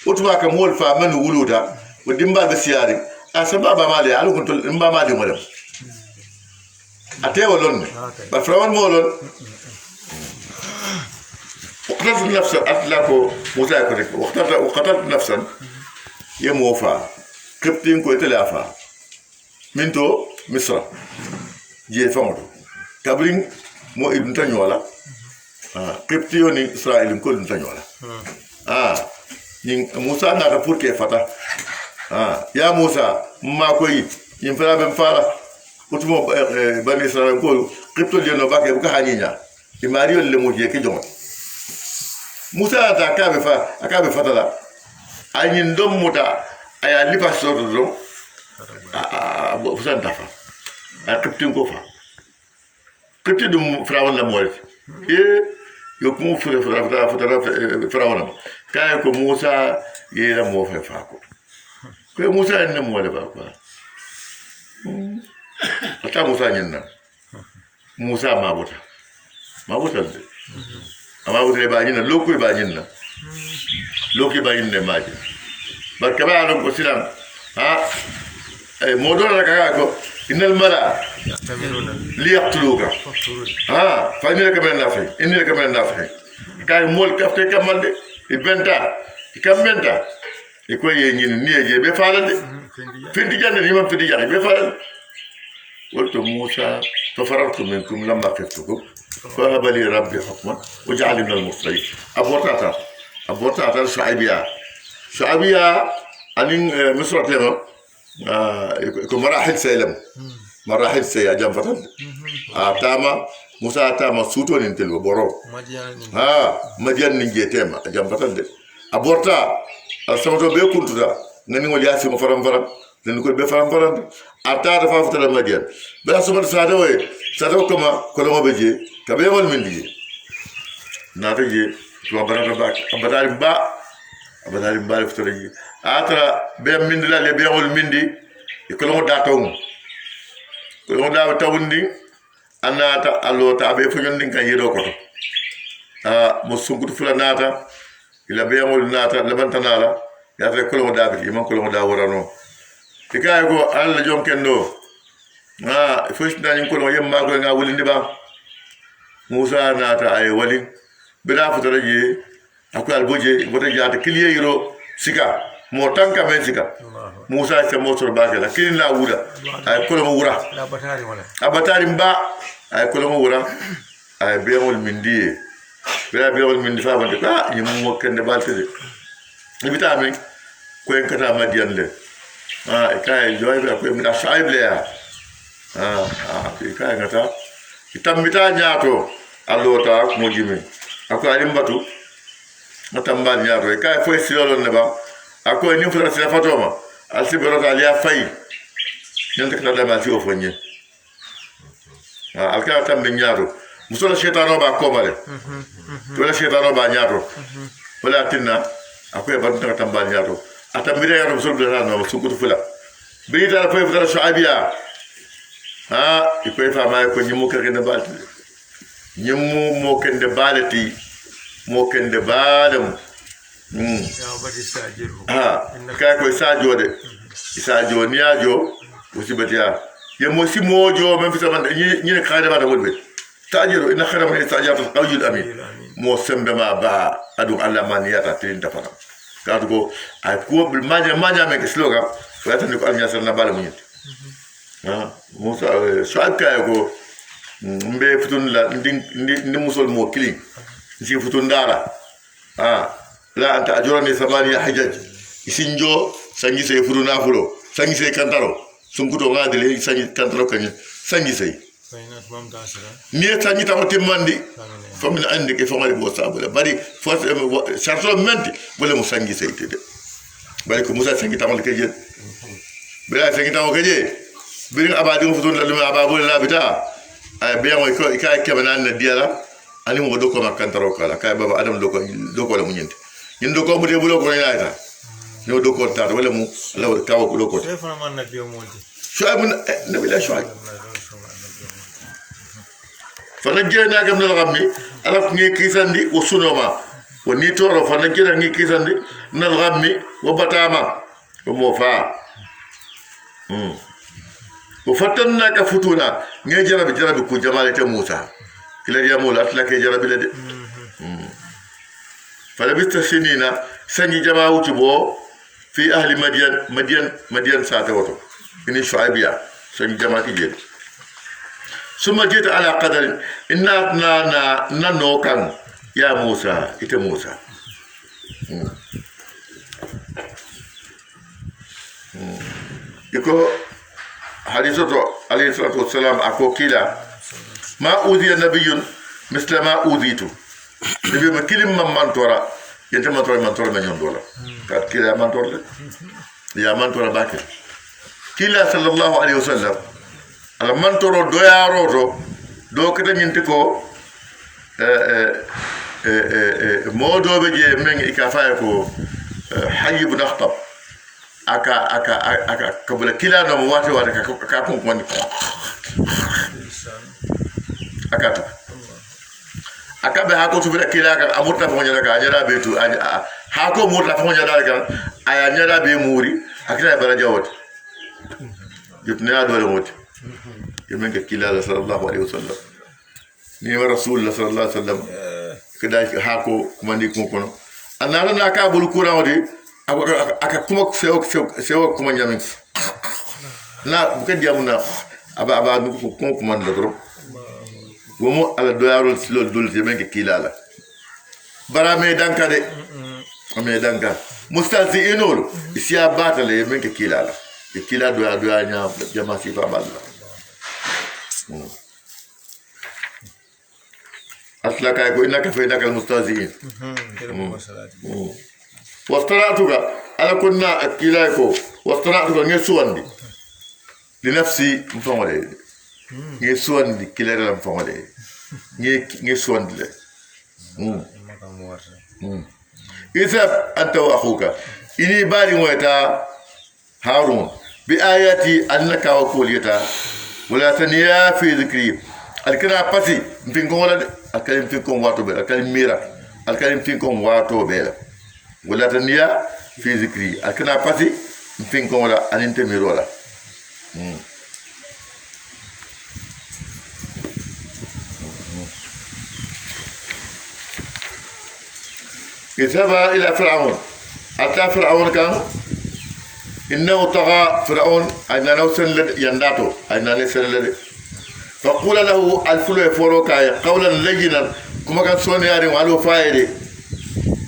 utuma ka mol fa man wuluta o dimba be siari a sababa mali alu ko dimba mali mo dem atewo lon ba frawon mo lon وقتلت نفسا أطلقوا مذاكرة وقتلت نفسا يموفا كبتين كو إتلافا منتو مصر جي فمرو كابرين مو ابن تنيولا كبتيوني إسرائيل كل ابن تنيولا موسى ناتا بوركي فتا يا موسى ما كوي ينفلا بمفالا وتمو بني إسرائيل كل كبتو جنو باكي بكا حانينا يماريو اللي موجيه كي جون موسى تا akabe fatala ayin dom muta aya lipa soto dom fusan tafa akiptin ko fa kipti dum frawon la mol yo ko frawon kay ko Musa ye la mo fa ko Musa en mo le ba ko ata Musa nyenna Musa mabuta de ama wudre ba nyina lokku ba nyina lokki ba nyina maji barka ba alon ko silam modo la ka ko innal mala li yaqtuluka fa inni laka min nafi kay mol kafte kamalde ibenta kamenta ko ye nyini niye be falande findi jande ni man findi jande be falande قلت موسى ففررت منكم لما خفتكم فهب لي ربي حكما وجعل من المرسلين أبو تاتا شعبية أن مصر تلما يكون مراحل سيلم جنب فتن تاما موسى تاما سوتو ننتلو برو مديان نجي تاما جنب فتن أبو تاتا السمتو بيكون تدا نني ولياسي مفرم لنقول بفرم أتارا فافتلا مديان بلا سبب سادو كما كلما بيجي كبير ولا من دي ناتجي تو بنا باك أبدال با فتري أترا بيم من لا لبيم ولا من دي كلما داتون كلما داتون دي أنا تا الله تابع فيون دين كان يدو كتو مسونكت فلا ناتا إلا بيم ولا ناتا لبنتنا لا يا كلما دابي يمان كلما داورانو ikaay ko alla jonken do fo nani ko yemma ko nga wulindi ba musa nata ay wali bida futara je akwai alboje wata jata kiliye yiro sika mo tanka men sika musa se mo sor bakela kilin la wura ay kolo mo wura la batari wala abatari mba ay kolo mo wura ay beewol min diye beewol min fa bande ka yimu mo kende baltede ibita mi ko en kata madian le kay joy be ko mi da shaible ya kay ngata itambita nyaato allota mo jimi ako alimbatu matambal nyaato kay fo silolon ne ba ako ni fura sila fatoma alsiberota aliya fay nyanta kala da ma fi ofonye alka tambe nyaato musola shetano ba komale wala shetano ba nyaato wala tinna ako ba tan tambal nyaato atambira ya musul bila no sukutu fula bi da fay fura shuabiya ikoy fa ma ko nyimu ka kende balti nyimu mo kende balati mo kende balam kay ko sajo de sajo niajo usibatiya ye mo si mojo même fi sama ñi xade ba da wonbe tajiru inna khayra man istajabtu qawjul amin mo sembe ma ba adu alla man yata tin tafara kadu ko ay ko manya me slogan wata ni ko alnya sana bala munyit musa shaka ko mbe futun la ndi musol mo kili si futun dara la anta ajurani samani hajaj isinjo sangi sey furuna fulo sangi sey kantaro sunkuto ngadile sangi kantaro kany sangi sey ni sangi tamati mandi famina andi ke famali bo sabula bari force charto menti wala mo sangi sey tede bari ko musa sangi tamal ke je bila sangi tamal ke je birin abadi mo futun la luma ababul la bita ay biya mo ko ikay kebanan na diala ani mo do ko makantaro kala kay baba adam do ko la munyente ñin do ko mu te bulo ko ñaata ñoo do ko taata wala mu law taw ko do ko te fana man na biyo monti shoy mun nabi la shoy fana jeena gam na xamni ala ngi kisandi wo sunoma wo ni toro fana jeena ngi kisandi na xamni wo batama ko mo fa wo fatanna ka futuna ngi jarabi ko jamaalete musa kila ya mo la ke jarabi le de فلبست سنين سني جماعة تبو في أهل مدين ساتوتو إني شعيبيا سني جماعة جد ثم جيت على قدر إننا نانو كان يا موسى إت موسى يكو حديثه عليه الصلاة والسلام أكو كلا ما أوذي النبي مثل ما أوذيته نبي ما كلم من tora yente man tora men yondola kat kila man tora ya man tora bakir kila sallallahu alaihi wasallam ala man toro do ya roto do kata nyinte ko modo be je men ikafa ko hayy ibn akhtab aka kabula kila no wate ka ko aka akabe hako tubira kila ka amurta fa nyala ka nyala betu hako murta fa nyala ka aya nyala be muri akira bara jawat yutna dole mot yemen ka kila sallallahu alaihi wasallam ni rasulullah sallallahu alaihi wasallam kada hako kumandi ko kono anara na ka bul kura wadi aka kuma sewo kuma nyamin na buka diamuna aba ko kuma ndoro womo ala doyarol silol dolti men ke kilala bara me danka de me danka mustalsi inol isia batale men ke kilala e kila doya nya jama si fa balla asla kay ko inaka fe nakal mustalsi wastaratuka ala kunna akila ko wastaratuka ngesuwandi li nafsi mfamale ngesuwandi kilere la mfamale nge suwandi le isab anta wa akhuka ini bari moyta harun bi ayati annaka wa kuliyata wala taniya fi dhikri alkana pasi mpingo wala alkalim fikum wato be alkalim mira alkalim fikum wato be wala taniya fi dhikri alkana pasi mpingo wala aninte mirola اذهبا إلى فرعون أتى فرعون كان إنه طغى فرعون أين نوسن ينداتو أين نسن فقول له الفلو يفوروكا قولا لينا كما كان سونياري وعلو فايري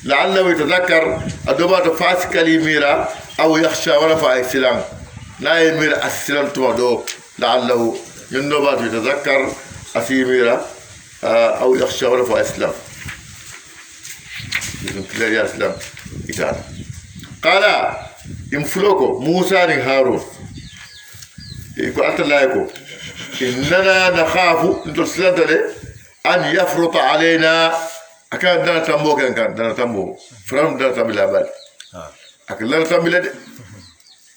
لعله يتذكر أدوبات فاسك ميرا أو يخشى ورفع السلام لا يمير السلام تمدو لعله يندوبات يتذكر أسيميرا أو يخشى ورفع السلام يا السلام قال إنفلوكو موسى هارون يقول أنت لا يقول إننا نخاف أن يفرط علينا أكان دانا تامبو كان دانا تامبو فرعون دانا تامبو لابد أكان دانا تامبو لدي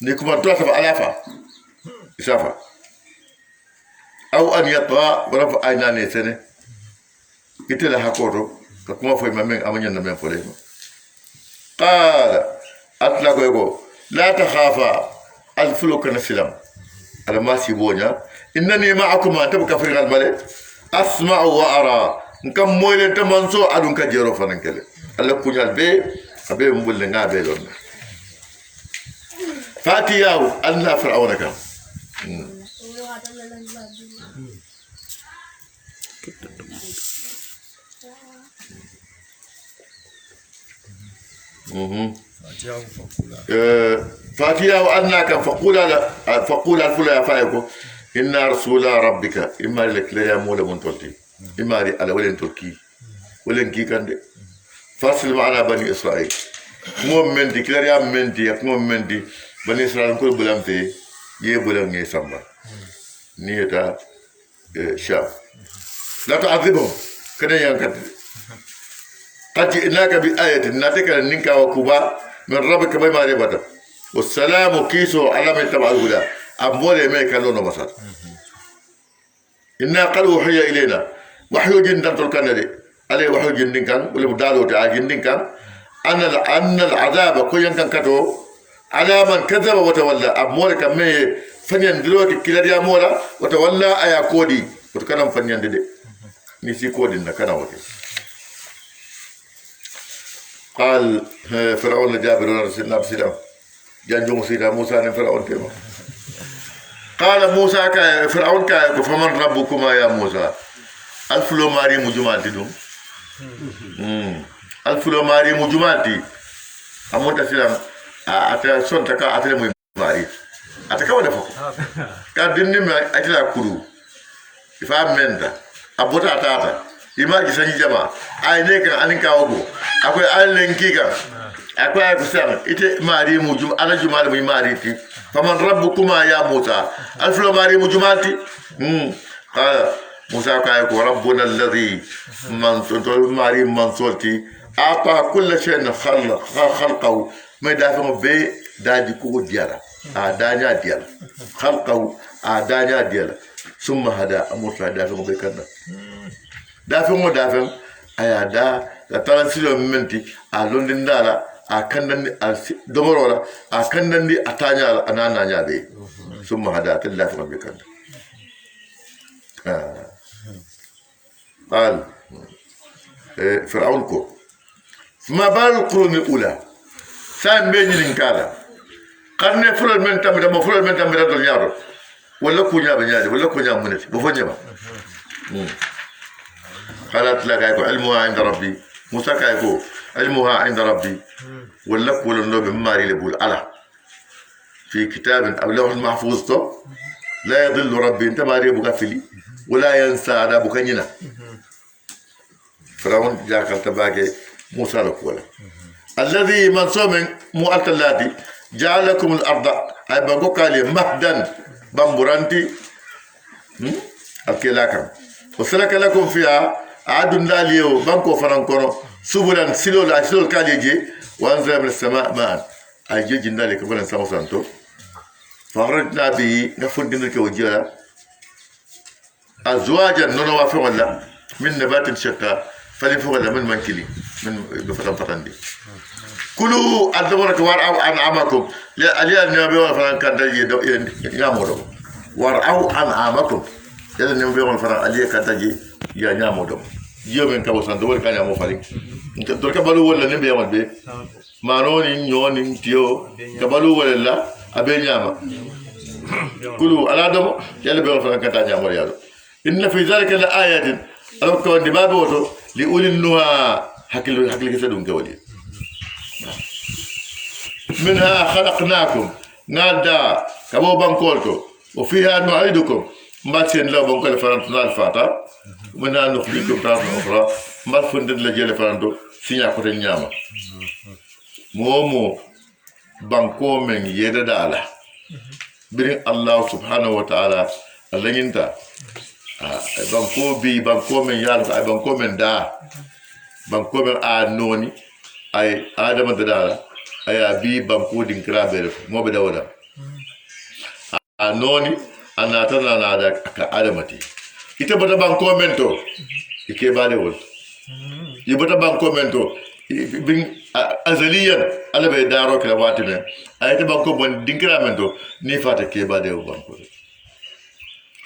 نيكما تواسف ألافا إسافا أو أن يطغى ورفع عيناني سنة إتلا حكوتو كما في ممن أمنيا نمين فليم قال أطلقوا يقول لا تخافا الفلوك نسلم على ما سيبونيا إنني معكما تبقى في الملك أسمع وأرى نكم مويل تمانسو أدون كجيرو فننكله الله كنيال بي أبي مبول لنا بيلون فاتياو الله فرعون كم فاتياو الله كم فقول الفلا فايكو إن رسول ربك إما لك لا يمول من تلتي إما على ولن تركي ولن كي كان فاصل معنا بني إسرائيل مؤمن دي كلا يا مؤمن دي مؤمن دي بني إسرائيل كل بلام في يبلام يسمى نيتا شاب لا تعذبهم كنا ينكت قد جئناك بآية ناتك ننكا وكوبا من ربك بما ربطا والسلام كيسو على من تبع الهدى أمولي ما يكالون مصر إنا قد وحي إلينا وحي جندن تلقنا عليه وحي جندن كان ولا مدالو تعا جندن كان أن العذاب كو ينكن كتو على من كذب وتولى أمولي كمي فنيان دلوكي كلا دي أمولا وتولى أيا كودي وتكلم فنيان دي نسي كودي نكنا وكي قال فرعون جابر رسولنا بسلام جانجو سيدا موسى فرعون كما قال موسى فرعون كا فمن ربكما يا موسى الفلو ماري مجمالتي دوم الفلو ماري مجمالتي امونتا سلام اتا سونتا كا اتل مو ماري اتا كا ودا فوك كا ديني ما اتلا كورو فا مندا abota tata imaji sanyi jama ay neka aninka ogo akoy allenki ka akoy ko sama ite mari mu jum ala jumal mu mari ti faman rabbukuma ya musa alflo mari mu jumalti qala musa kay ko rabbuna alladhi man tuntul mari man solti ata kull shay'in khalqahu ma dafa be dadi ko diara adanya diala khalqahu adanya diala summa hada amurta dafa mo be kanna dafa mo dafa aya da la transilo menti a londin dala a kandandi a domorola a kandandi a tanya anana nyabe summa hada dafa mo be kanna قال فرعون كو ما بال القرون الاولى سام بيني لنكالا قرن فرل من تم دم فرل من تم دم يارو ولا كونيا بنيادي ولا كونيا منتي بفنيا با قالت لك علمها عند ربي موسى كايكو علمها عند ربي ولا كل النوب ماري لبول على في كتاب او لوح محفوظ تو لا يضل ربي انت ماري بغفلي ولا ينسى على بكنينا فرعون جاكل تباكي موسى لكولا الذي من صوم مؤلت اللاتي جعلكم الارض اي بغوكالي مهدا بامبرانتي اكلاكم وسلك لكم فيها عاد داليو بانكو فرانكورو سبلا سيلو لا سيلو كاليجي وانزل من السماء ماء اي جي ذلك بلن سانتو فرجنا به نفدنا كوجيلا ازواجا نونو وافو ولا من نبات شتى فلفو ولا من منكلي من بفتن فتندي كلوا الدبرك ورعوا انعامكم لا اليا النبي ولا كان يا مودو ورعوا انعامكم يلا النبي ولا اليا كان يا نيامودو jiyo men kabo san do wol kanya mo fali to ka balu wala ne be yamal be manoni nyoni tiyo ka balu wala la abe nyama kulu ala do yalla be fa kata nyamor yalo inna fi zalika la ayatin alaw ko ndi babe woto li ulil nuha hakil kisadum ke wali منها خلقناكم نادا كبو بانكولتو وفيها نعيدكم ما تين لو بانكول فرانتنا الفاتا منها نخرجكم تارة أخرى ما فندن لجيل فرانتو سينيا كوتين نياما مومو بانكو من يدا دالا بين الله سبحانه وتعالى الله ينتا بانكو من يالك أي بانكو من دا بانكو من نوني أي آدم دالا aya bi banko din krabe mo be dawada anoni anata na da ka adamati ite bata banko mento ike bale wol yibata banko mento bin azaliyan ala be daro kala watime ayata banko bon din kramento ni fata ke bade o banko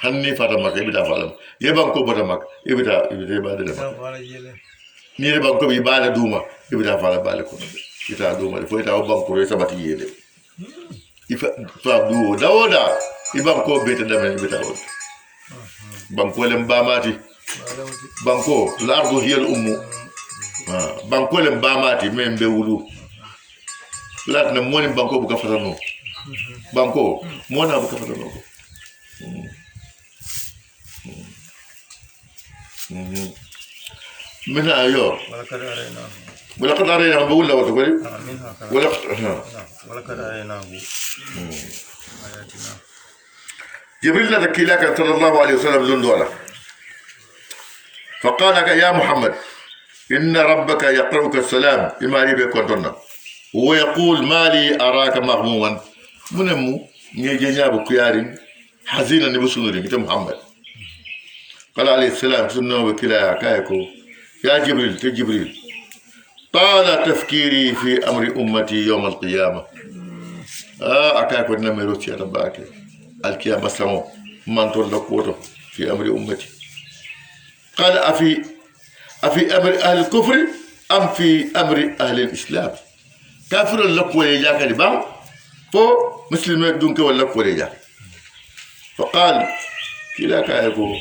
hanni fata mak ibita falam ye banko bata mak ibita bade de ni re banko bi bale duma ibita fala bale ko ita do mari fo ita banko re sabati yede ifa fa do dawoda ibanko beta dame beta won banko lem bamati banko l'ardu hiya al ummu banko lem bamati men be wulu lat na moni banko bu ka fatano banko mona bu ka fatano من أيوه ولقد أريناه بقول له وتقولي ولقد أريناه جبريل ذكي لك صلى الله عليه وسلم زندولا فقال يا محمد إن ربك يقرأك السلام إما لي كنتنا ويقول ما لي أراك مغموما منمو نيجينيابو كيارين حزينا نبسونرين كتاب محمد قال عليه السلام سنة وكلا كايكو يا جبريل تجبريل طال تفكيري في أمر أمتي يوم القيامة أكاكو نميروتي أنا باكي القيامة سمو من تلقوته في أمر أمتي قال أفي أمر أهل الكفر أم في أمر أهل الإسلام كافر لك وليجاك لبام فو مسلم دونك ولك وليجاك فقال كلا كايكو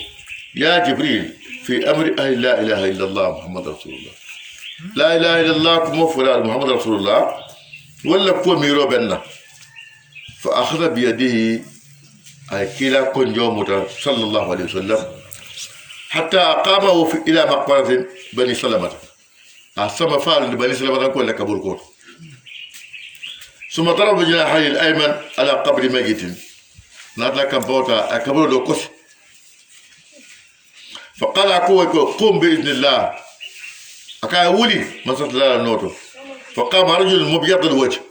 يا جبريل في أمر أهل لا إله إلا الله محمد رسول الله لا إله إلا الله كموفر محمد رسول الله ولا كو ميرو بنا فأخذ بيده أي كلا كن يوم صلى الله عليه وسلم حتى أقامه إلى مقبرة بني سلمة أسمى فعل بني سلمة كل كبر كور ثم ضرب بجناحيه الأيمن على قبر ميت نادى كبوتا كبر له كس فقال قوم بإذن الله أكا ولي ما ستلا نوتو فقام رجل مبيض الوجه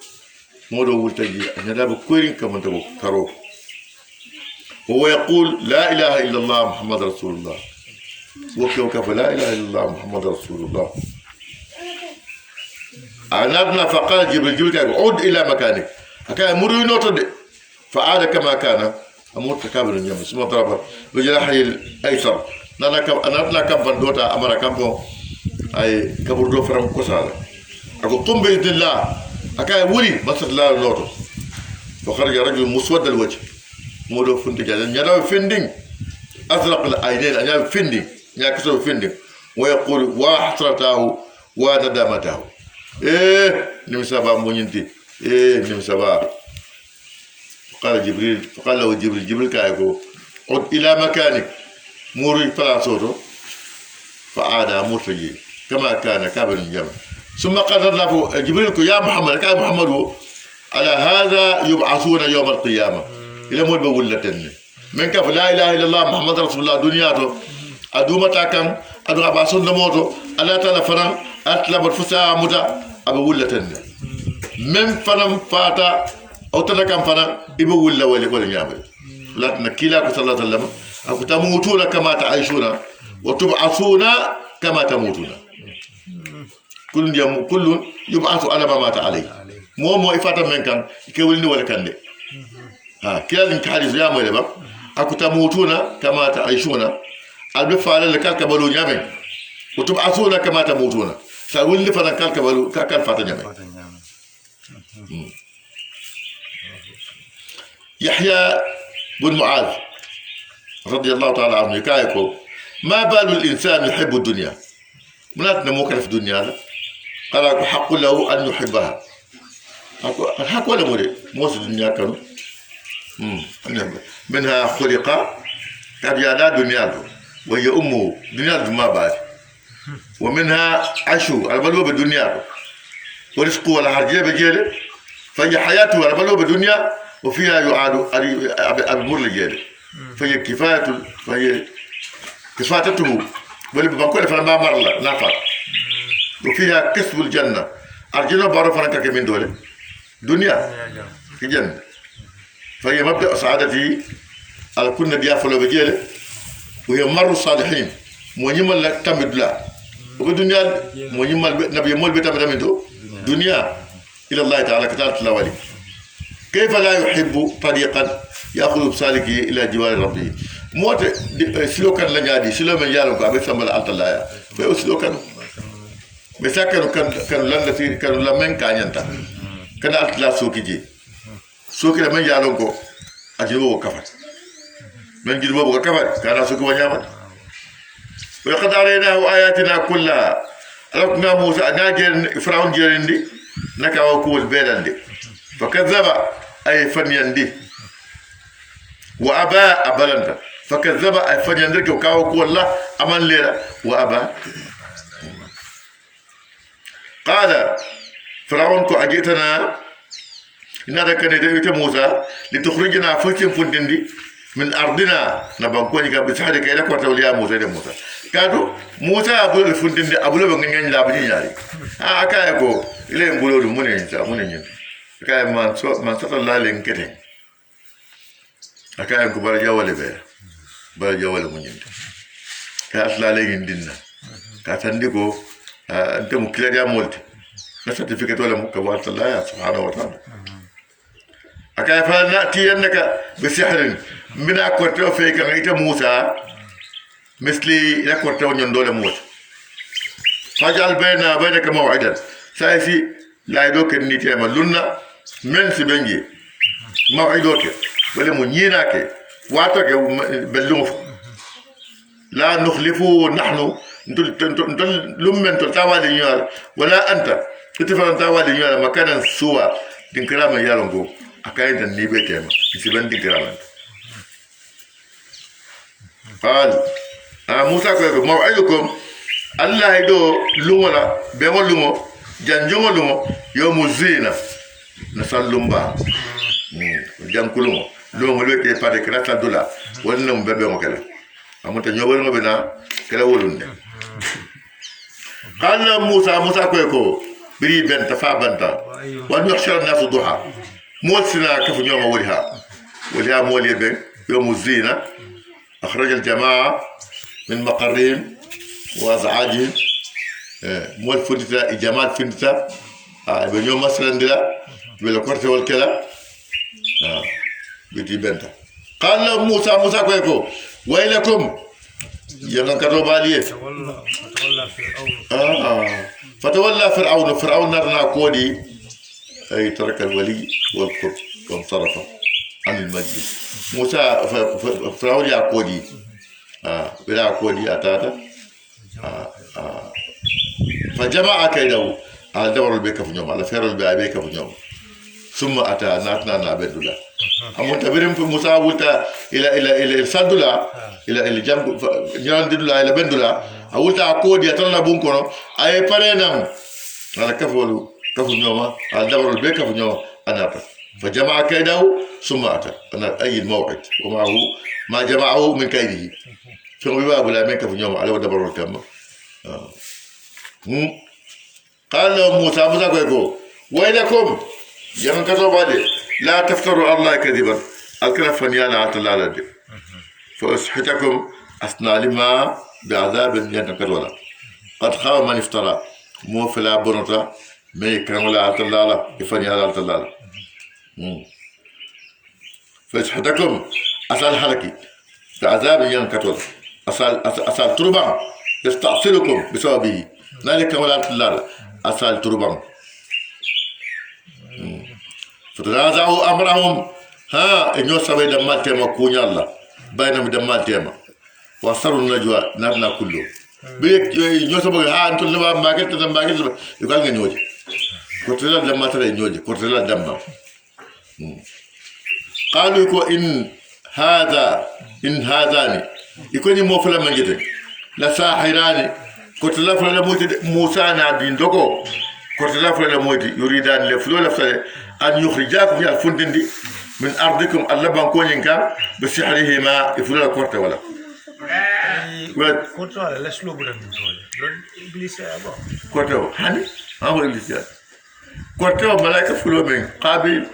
مودو ولتجي أنا لا بكورين كما تبو كرو وهو يقول لا إله إلا الله محمد رسول الله وكيف لا إله إلا الله محمد رسول الله أعنبنا فقال جبريل عود إلى مكانك أكا مروا نوتو فعاد كما كان أموت كابل اليوم ثم ضرب بجناحه الأيسر أنا كم بندوتا أمر كم أي كبر دو فرام كوسالا أقول قم بإذن الله أكاي ولي مصر الله نورو فخرج رجل مسود الوجه مودو فندق يعني فندق أزرق العينين يعني فندق يعني كسر فندق ويقول وحسرته وندامته إيه نمسابا مونينتي إيه نمسابا فقال له جبريل كايكو عد إلى مكانك موري فلا صوته فعاد مرتجي كما كان كابل الجمل ثم قال له جبريل يا محمد كان محمد على هذا يبعثون يوم القيامة إلى مول بولتن من كف لا إله إلا الله محمد رسول الله دنياته أدومتا كم أدو أباسون نموتو ألا تعالى فنم أطلب الفساء مدى أبولتن من فنم فاتا أو تلكم فنم إبولا ولا نعمل لا تنكيلا صلى الله عليه وسلم أو تموتون كما تعيشون وتبعثون كما تموتون كل يبعث على ما مات عليه مو إفاتا من كان يكولني ولا كان لي كلا نكحدث يا مولى أكو تموتون كما تعيشون البفعل لك كبلو نعمل وتبعثون كما تموتون سأقول فانا كال فاتنيا يحيى بن معاذ رضي الله تعالى عنه يكايكو ما بال الإنسان يحب الدنيا مناتنا موكل في الدنيا قال حق له أن يحبها الحق ولا مري موس الدنيا كانوا منها خلق قد يادا دنيا وهي أمه دنيا ما بعد ومنها عشو البلوة بالدنيا ورزقه ولا حرجية بجيله فهي حياته البلوة بالدنيا وفيها يعاد أبمر لجيله فهي كفاتته ولبقول فلما مر الله نافع وفيها كسب الجنة الجنة بارو فرنكا كمين دولة دنيا في جنة فهي مبدأ سعادتي على كل نبي فلو بجيله وهي مر الصالحين مونيمال لا تامد لا وبدنيا مونيمال نبي مول بتامد منتو دنيا الى الله تعالى كتاب تلاوالي كيف لا يحب طريقا ياخذ بسالك الى جوار ربه موت سلوكان لا نادي سلو من يالو كو ابي سمال الله في سلوكان مساكن كان لندتي كان لمن كانيانتا كان الله سوكيجي سوكي من يالو كو اجيبو كفات من جيبو كفات كان سوكي ونيامات ولقد أريناه آياتنا كلها ألقنا موسى ناجر فرعون جيرندي نكا وكول بيرندي فكذب أي فنيندي وأبى أبلندا فكذب أي فنيندي وكاو كول الله أمن ليرا وأبى قال فرعون كو أجيتنا نادا كان يدعي موسى لتخرجنا فتن فندندي من أرضنا نبغوني كبسحرك إلى كوتا وليا موسى كادو موسى أبو الفندين دي أبو لبعض لا بدي ياري أكايكو إلى مبلغ منين أكاي ما صار الله لينكتين أكايكو برجع ولا منين كأصل ليندينا كأتنديكو أنت مكلا يا مولت نساتفيكت ولا مكوات الله سبحانه وتعالى أكاي فنأتي أنك بسحر من أكوتو فيك غيت موسى مثلي لكوتو نندول موت فجعل بينك موعدا سايسي لا يدوك النيتي ملونا من سبنجي موعدوك ولا منيناك واتوك بلوف لا نخلفه نحن نتل لمن تتاوالي نيال ولا أنت تتفرن تاوالي نيال مكانا سوا دينكرام يالونغو أكاين تنيبه تيما كسبن دينكرام قال موسى كويكو موعدكم الله يدو لومولا بيمو لومو جانجومو لومو يوم الزينة نسال لومبا جانكولومو لومو لوكي بادي كراسا دولا ولنم بيمو كلا أموتا نيوبل مبنا كلا ولوني قال موسى كويكو بري بنت فا بنتا وأن يحشر الناس ضحى موسنا كيف يوم ولها مولي بين يوم الزينة أخرج الجماعة من مقرهم وأزعاجهم مول فندتا جماعة فندتا بنيوم مثلا دلا بالكورت والكلا بيتي بنتا قال له موسى كويكو ويلكم ينكروا باليه فتولى فرعون نرنا كودي أي ترك الولي والقرب وانصرف عن المجلس موسى فرعون يا كودي بلا كودي أتاتا فجمع كيده على دور البيك في يوم على فير البيك في يوم ثم أتى ناتنا نعبد الله أمون تبرم في موسى قلت إلى السدلا إلى جنب جنان دلا إلى بندلا قلت أكود يطلع بونكونو أي برينام على كفولو كفو يوم على دور البيك في يوم أنا فجمع كيده ثم أتى أنا أي الموعد ومعه ما جمعه من كيده ثم بيبقى بلا ميك في يوم على دبر الكم قال له موسى كويكو ويلكم يمن كتب عليه لا تفتروا على الله كذبا الكلف فنيانا عطلالة دي فأسحتكم أثناء لما بعذاب ينكرولا قد خاب من افترى مو في العبونة ما يكرم ولا عطلالة يفنيانا عطلالة فأسحتكم أسال حلقي بعذاب ينكرولا أسال تربع يستأصلكم بسببه ذلك ولا تلال أسال تربان فتنازعوا أمرهم ها إنه سبي دمال تيما كونيا الله بينهم دمال تيما وصلوا النجوى نرنا كله بيك إنه سبي ها أنتم لما ماكل تدم ماكل يقال نيوجي كتلا دم ترى نيوجي كتلا دم قالوا يكو إن هذان يكون موفلا من جد لا ساحران كتلا فلا موسى نادين دوكو كتلا فلا موتي يريدان لفلو لفلا أن يخرجاكم يا الفندندي من أرضكم الله بانكون ينكا بسحرهما يفلو كورتا ولا كورتا ولا لا سلو بدن لون إبليس يا أبا كورتا هني ما هو إبليس يا كورتا ملاك فلو من قابل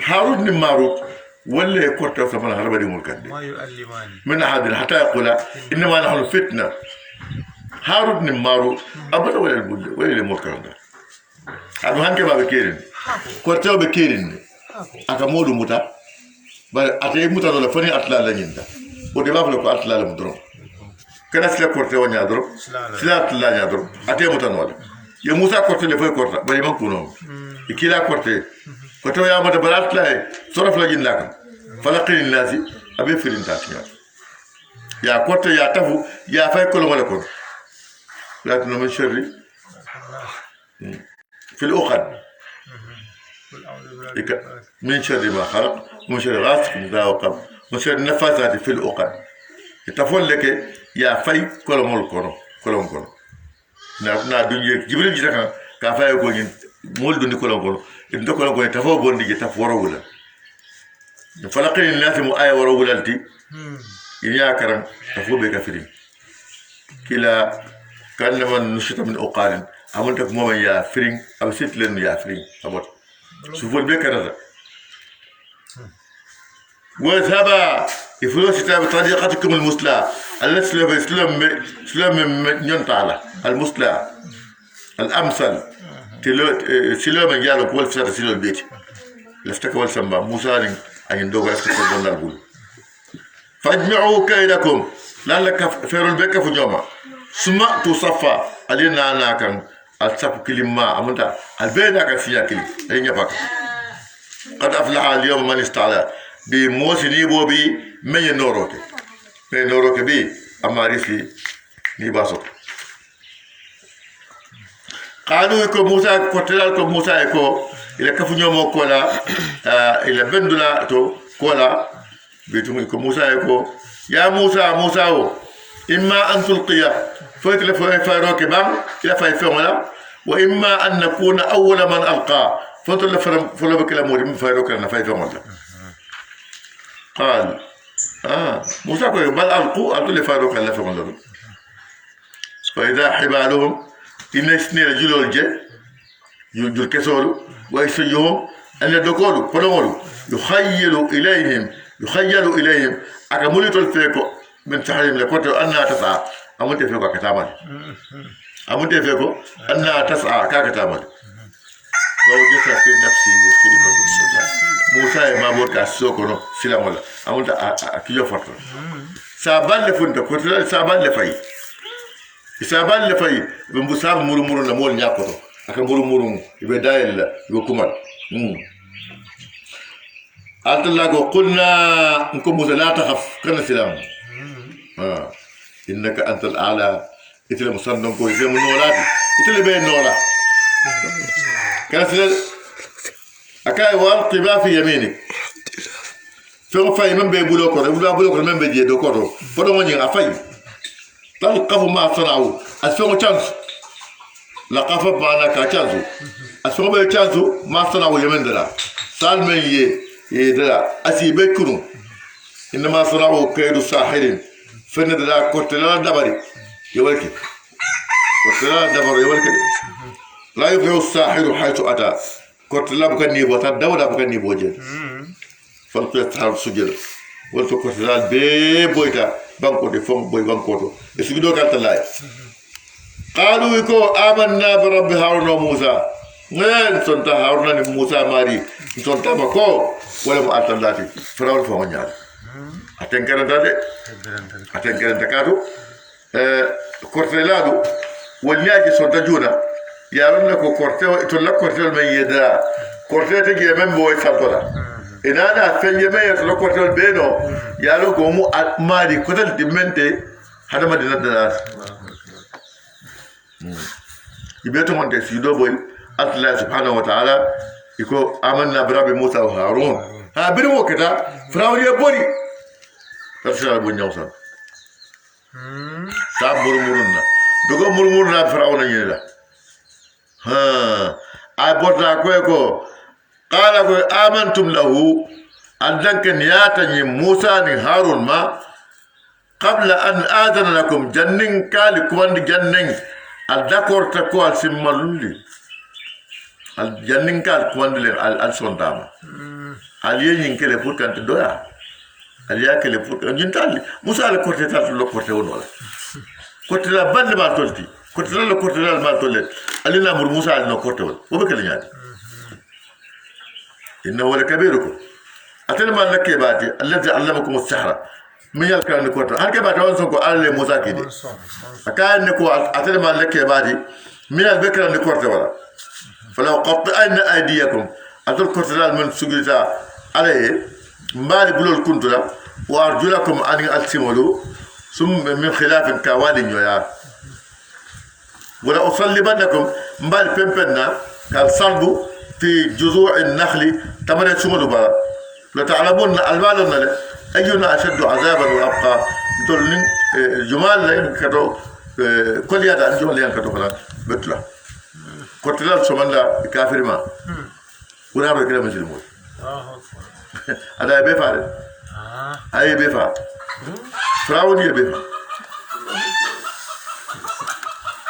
هارون بن ماروت ولا كورتا سمنا هرب دي ملكان ما يعلمان من أحد حتى يقول إنما نحن فتنة هارون بن ماروت أبدا ولا البلد ولا الملكان ده هذا هنك ما بكيرن كورتا بكيرن أكملوا متى بس أتى متى ولا فني أطلع لنيندا ودي ما بقول أطلع لمدرم كنا سلا كورتا ونيا درم سلا أطلع نيا درم أتى متى ولا يا موسى كورتا اللي فوق كورتا بني ما كونوا يكيلا كورتا كورتا يا متى برات لا صرف لجين لكم فلقين الناس أبي فيلين تاتيا يا كورتا يا تفو يا فاي كل ما لكم لكن من شر في الأخر من شر ما خلق من شر غاسق إذا وقب من شر النفاثات في الأخر يتفول لك يا فاي كل ما لكم كل ما لكم na dunje jibril jita ka faye ko nyin mol dundi ko lon en do ko lon tafo bondi je taf woro wula falaqin nas mu ay woro wulalti ya karam tafo be kafiri kila kan man nushita min uqalin amon tak moma ya firing am sit len ya firing abot su vol be karata wa thaba يفلوس بطريقتكم المثلى التي سلم ينطع المثلى الامثل سلم يالو كول فسر سلم البيت لفتك والسمبا موسى ان دوغ لفتك دون البول فاجمعوا كيدكم لعلك فيرو البك فجوما ثم تصفى علينا انا كان الصف كلمه امنتا البيدا كسيا كلي اي نفاك قد افلح اليوم من استعلى بموسني بوبي من نوروك بي أما ريسلي نيباسو قالوا يكو موسى كوتلالكو موسى يكو إلا كفو نيومو كولا إلا بندولا تو كولا بيتم يكو موسى يكو يا موسى إما أن تلقيا فيتل فايروك بام إلا فايفولا وإما أن نكون أول من ألقى فيتل فلو بكلا موري من فايروك لنا فايفولا قال موسى قال بل ألقوا لفاروق الله فقال فإذا حبالهم إن يسني رجل يجل كسول ويسجهم أن يدقولوا فلقولوا يخيل إليهم أكملت الفيكو من سحرهم لكوتو أنها تسعى أمنت فيكو كتامل أمنت فيكو أنها تسعى كتامل فوجدت في نفسي خيفة موسى ما بورك السوكو سلام الله أمنت أكيو فرط سابان لفندا كوتلا سابان لفاي بمبسام مرمور نمول نياكوتو أكا مرمور يبدايل يوكمال أنت الله قلنا إنكم موسى لا تخف كنا سلام إنك أنت الأعلى إتلا مصندم كوي زي من نوراتي إتلا بين نورا كنا سلام أكاي والقبا في يمينك فهم فاي من بيبولوكو بيبولوكو من بيجي دوكورو فدو من أفاي تلقف ما صنعوا أسفهم تشانس لقف معنا كتشانسو أسفهم بيتشانسو ما صنعوا يمين دلا سالمين يدلا أسيبكنو إنما صنعوا كيد الساحرين فن دلا كوتلا دبري يولكي كوتلا دبري يولكي لا يفلح الساحر حيث أتى كوتلا بكني بوتا دولا بكني بوجه فالقيت السحرة سجد ولتو كوتلا بويتا بانكو دي فم بوي بانكوتو اسجدوا كانت الله قالوا يكو آمنا برب هارون وموسى وين سنتا هارون وموسى ماري سنتا مكو ولا ما أتلاتي فرعون فهو نيال atenkeranta de atenkeranta kaatu kortelelaadu wolñaaji sonta juuna yaron la ko korte to la kortel men yeda korte te ge men boy santola inana fenje men to la kortel beno yalo ko mu maadi kotal dimente hada madina dana ibeto monte sido boy Allah subhanahu wa ta'ala iko amanna bi rabbi Musa wa Harun ha bir wokata frawriya bori tasha bu nyawsa ta murmurunna dogo murmurna frawna nyela ha abota ko qala ko amantum lahu aldankan yatani Musa ni Harun ma qabla an adana lakum jannin kali kuwandi jannin al d'accord ta ko al simmalundi al jannin kal kuwandi le al sondama al yin kele pour kan doya al ya kele pour jintal Musa al korte tal lo korte won wala korte la bande ma tolti korte la korte la ma tolle alina mur Musa al no korte won o be kele nyaade inna wala kabirukum atana man lakke baati alladhi allamakum as-sihra min yalkan ko to harke baata won sonko alle Musa kidi akan ko atana man lakke baati min al bekran ni korte wala falaw qatta'na aydiyakum atul korte min sugita عليه مالي بلول كنتلا وارجلكم ان السمولو ثم من خلاف كوالين يا ولا اصلبنكم مال بمبنا قال صلبوا في جذوع النخل تمر سمولو با لا تعلمون المال اينا اشد عذابا وابقى دول جمال لا كدو كل يدا جمال لا كدو فلا بتلا كتلا سمن لا كافر ما ولا بكره مسلمون ada be faare ay be fa frawni be fa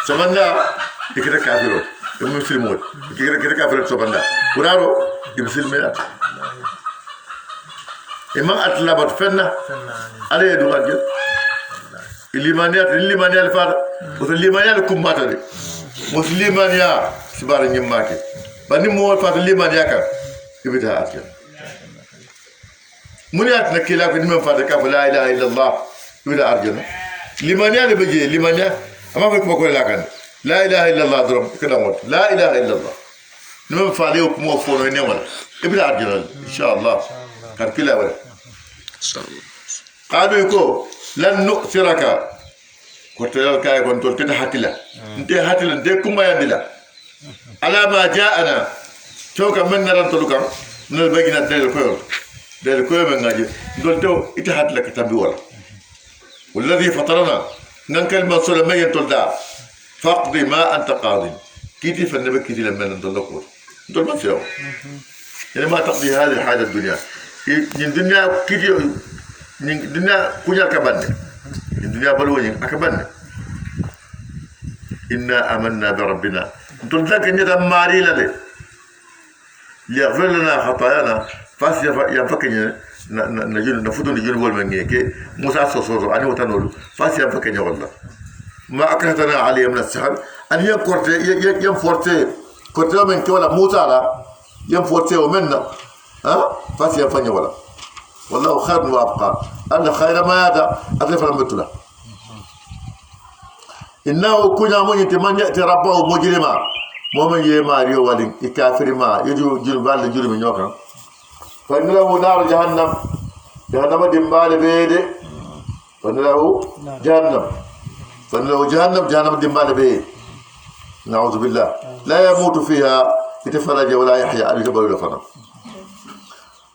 somanda ikira kafiro dum filmol ikira kafiro somanda buraro dum filmela imam atlabat fenna ala yadu gadje limaniyat fa o limaniyat kumbata de muslimaniya sibara nyimake bani mo fa limaniya ka ibita atya منيات نكيلا في من فاتك لا اله الا الله ولا ارجنا لمن يعني بيجي لمن ما فيك بقول لك لا اله الا الله درم كده موت لا اله الا الله نمن فاليو مو فونو نيمال ابن ارجنا ان شاء الله كان كلا ولا ان شاء الله قالوا يكو لن نؤثرك قلت له كاي كنت كده حتلا انت حتلا انت كما يندلا على ما جاءنا شوكا من نران تلوكم من البينات ديال الكوير دل كوي من غادي دول تو اتحاد لك تبي ولا والذي فطرنا ننكل من صلى ما ينتل دا فقد ما انت قاضي كيتي فنبك كيتي لما ندلقوا دول ما فيهم يعني ما تقضي هذه الحاجه الدنيا الدنيا كيتي الدنيا كوجا كبن الدنيا بلوني اكبن انا امنا بربنا دول ذاك نيدا ماري لا ليغفر لنا خطايانا فاس يا فكني نجون نفوت نجون بول من كي موسى صوصو اني وتنولو فاس يا فكني والله ما اكرهتنا علي من السحر ان يكورت ينفورت كنت من كي ولا موسى لا ينفورت ومنا ها فاس يا فني ولا والله خير وابقى ان خير ما هذا اضيف رحمتنا انه كنا من يتمنى ياتي ربه مجرما مومن يما ريو ولي كافر ما يجو جنبال جرم نيوكا فنله نار جهنم جهنم دمبال بيد فنله جهنم دمبال بيد نعوذ بالله لا يموت فيها يتفرج ولا يحيا على جبل الفنم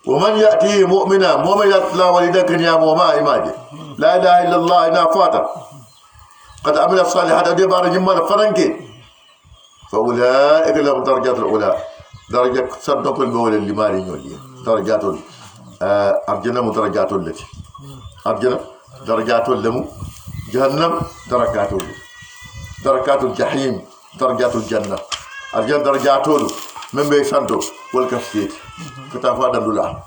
ومن يأتيه مؤمنا مؤمن يطلع ولدك يا موما إماجي لا إله إلا الله إنا فاتا قد عمل الصالحات أدي بار جمال فرنكي فأولئك لهم درجات الأولى درجة صدق البول اللي مالي نولي درجات أرجنا مدرجات التي أرجنا درجات اللمو جهنم درجات الجحيم درجات الجنة أرجنا درجات من بيسانتو والكفتيت كتافا دندولا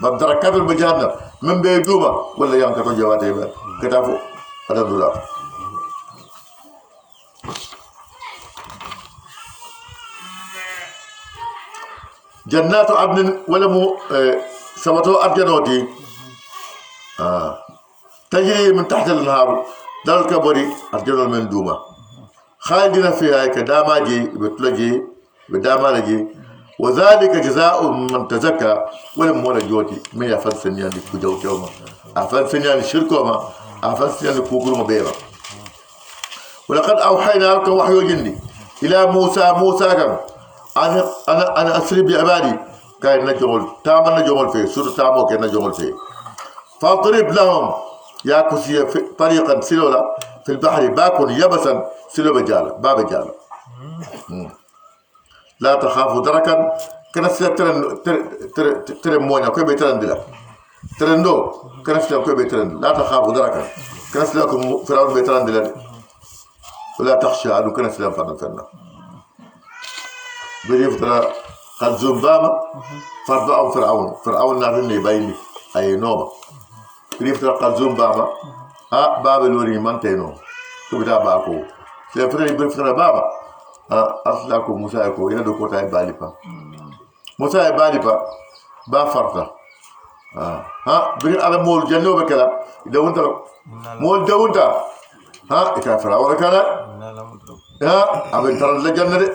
باب درجات الجهنم من بيدوما ولا ينكتو جواتي كتافو دندولا جنات عدن ولمو سمتو أرجنوتي تجري من تحت الانهار دار الكبري ارجل من دوما خالدين فيها كداماجي بتلجي بداماجي وذلك جزاء من تزكى ولم ولا جوتي من يفن سنيان كجو جوما افن سنيان شركوما افن سنيان كوكرما بيرا ولقد اوحينا لك وحي جندي الى موسى كم انا اسري بعبادي كاين نجول تام نجول في سوره تامو كاين نجول في فاضرب لهم يا كسي طريقا سلولا في البحر باكون يبسا سلو بجاله باب جاله لا تخافوا دركا كنسلا ترن مونا كوي بيترندلا ترندو كنسلا كوي بيترند لا تخافوا دركا كنسلا فرعون بيترندلا ولا تخشى انه كنسلا فنا بريف ترى قد زنباما فرضوا فرعون نارني بايني اي نوما بريف ترى قد زنباما باب الوري مانتينو كبدا باكو سيفري بريف ترى بابا أصلا كو موسى يكو إنا دو كوتا يباليبا موسى يباليبا با فرطة بين على مول جنو بكلا دونتا مول دونتا إكا فرعون كان أبن ترى لجنة دي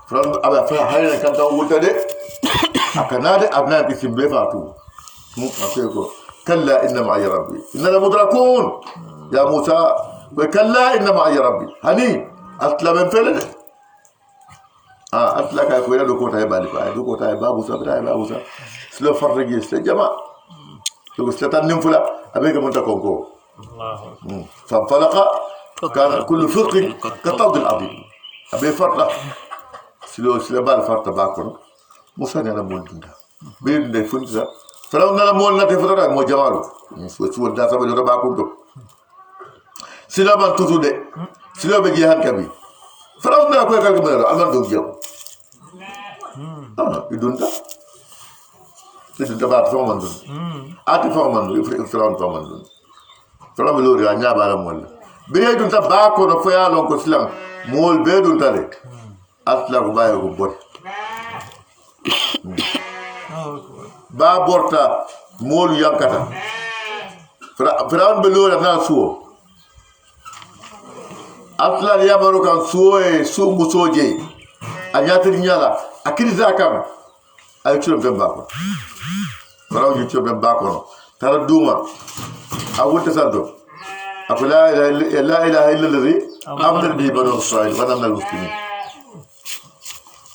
فرعون أبن فرعون كان تاولتا دي أكنا دي أبناء بسم بفاتو أكيكو كلا إن معي ربي إننا مدركون يا موسى وكلا إن معي ربي هني أطلع من فلده أطلع كأكوينا دو كوتا يبالي دو كوتا يبابوسا بدا يبابوسا سلو فرقي سلو جماعة سلو سلطان نمفلا أبيك منتا كونكو فانفلق كان كل فرق كالطود العظيم أبي فرق سلو بال فرق باكون موسى نانا مول دندا بين دي فنزا فلو نانا مول ناتي فترة مو جمالو سوى داسا بجو باكون دو سلو من توتو دي سلو بجيهان كبي فرعون ناكو يكال كبيرا أمان دو جيو يدونتا بات فومان دون آتي فومان دون فرعون فومان دون فرعون بلوري أنيا بالا مولا بيه دونتا باكو نفيا لونكو سلام مول بيه دونتا لي أسلا كبايا كبور با بورتا مول يانكتا فرعون بلوري أنا سوو أطلع يا مروكان سوى سو مسوجي أنياتي نيالا أكيد زاكام أيشوف بمباكو فرعون يشوف بمباكو ترى دوما أقول تصدق أقول لا إله إلا الذي آمن به بنو إسرائيل وأنا من المسلمين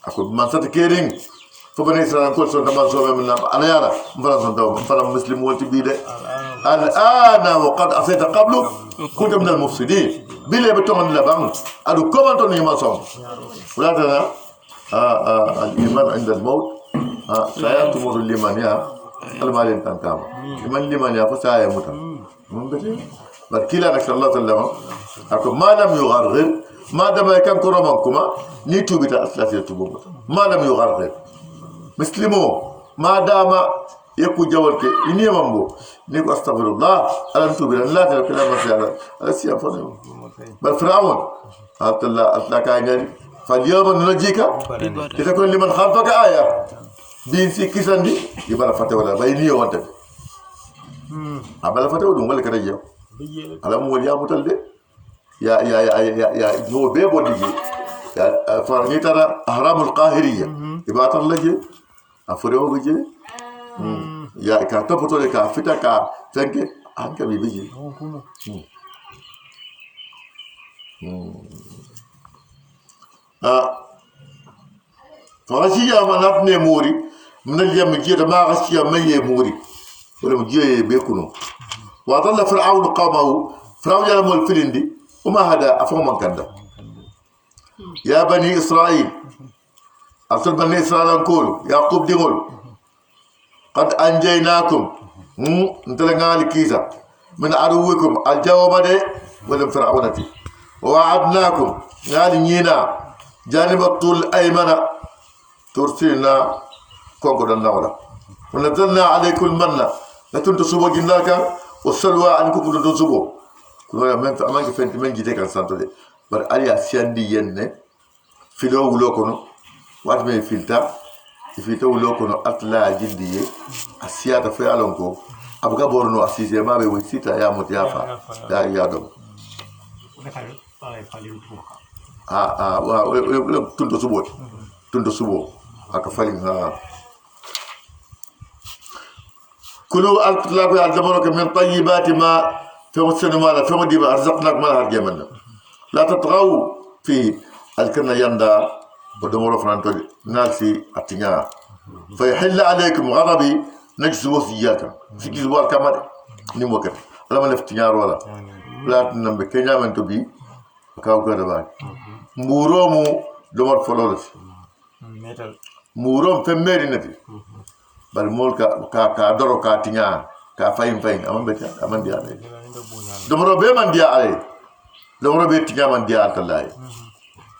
أقول من ستكيرين فبني إسرائيل كل سنة ما سوى من أنا يارا مفرنا مسلم ولتي بيده الآن وقد أفيت قبله كنت من المفسدين بيلي بتومن لبان أدو كمان توني ما صام ولا تنا الإيمان عند الموت سيأتمر الإيمان يا المالين تنتام إيمان الإيمان يا فسايا موتا من بتي بركيلا نكسر الله تلما أكو ما لم يغرغر ما دام يكن كرامكما نيتو بتا أسلافية تبوم ما لم يغرغر مسلمو ما دام يكو جوالك إني مامبو نيكو أستغفر الله ألا نتوب إلى الله تلك كلام سيالا ألا سيام فنيو بل فرعون أطلع كايناني فاليوم ننجيك لتكون لمن خلفك آية بين سي كيسان دي يبالا فتوى ولا بيني وانتك أبالا فتوى دون ولا كريجيو ألا موليا متل دي يا هو بيبو ديجي يا فرني ترى أهرام القاهرية يباطر لجي أفريو بيجي يا كاتبتو لك فتا كا فنك أنك بيجي فغشيا ما نبني موري من اليوم جيت ما غشيا مي موري ولا مجي بيكونوا وأضل فرعون قومه فرعون يا مول فلندي وما هذا أفهم كذا يا بني إسرائيل أصل بني إسرائيل نقول يعقوب ديقول قد أنجيناكم نتلقى لكيسا من عدوكم الجواب ده ولم فرعون فيه ووعدناكم قال نينا جانب الطول الأيمن ترسلنا كونكو دناولا ونزلنا عليكم المنة لتنت سبو جناك والسلوى عنكم كنتم سبو كنا من أمانك فانت من جيتك عن سانتو دي بر أليا سياندي ين فيلو ولوكونو واتمي فيلتا فيلتا ولوكونو أطلع جدي السيادة في ألونكو abuka borno asise ma be wosita ya mutiafa ya do tunto subo aka falin ha kulu al-qutlaku al-jamalaka min tayyibati ma fi musnama la fi madiba arzaqnak ma har jamanna la tatghaw fi al-kanna yanda ودمروا فرانتولي نالسي أتنيا فيحل عليكم غضبي نجس وسياتا في كذبال كمان نموكر لما نفتنيار ولا لا تنم بكينيا من تبي كاو كذا بعد مورومو دمر فلورس موروم فميري نتي بل مول كا درو كا تنيا كا فاين أمان بيتا أمان ديا عليه دمروا بيمان ديا عليه دمروا بيت تنيا من ديا عليه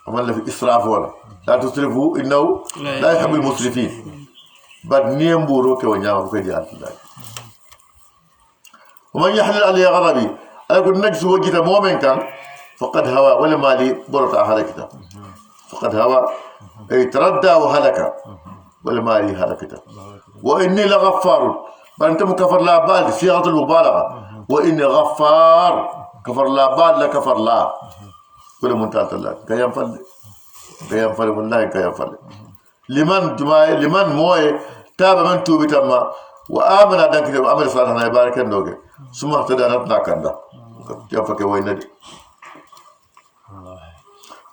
أمان في إسراف ولا لا تسرفوا إنه لا يحب المسرفين بعد نيم بوروك ونيام كدي الله ومن يحلل عليه غضبي أقول نجس وجهه مؤمن كان فقد هوى ولا مالي برت هلكته فقد هوى أي تردى وهلك ولا مالي هلكته وإني لغفار بل أنت مكفر لا بال صيغة المبالغة وإني غفار كفر لا بال لا كفر لا ولا منتهى الله كيام فل والله كيام فل لمن موي تاب من توبي تما وآمن دانك عمل صالح يبارك النوغي ثم اهتدى نتنا كندا كيف وين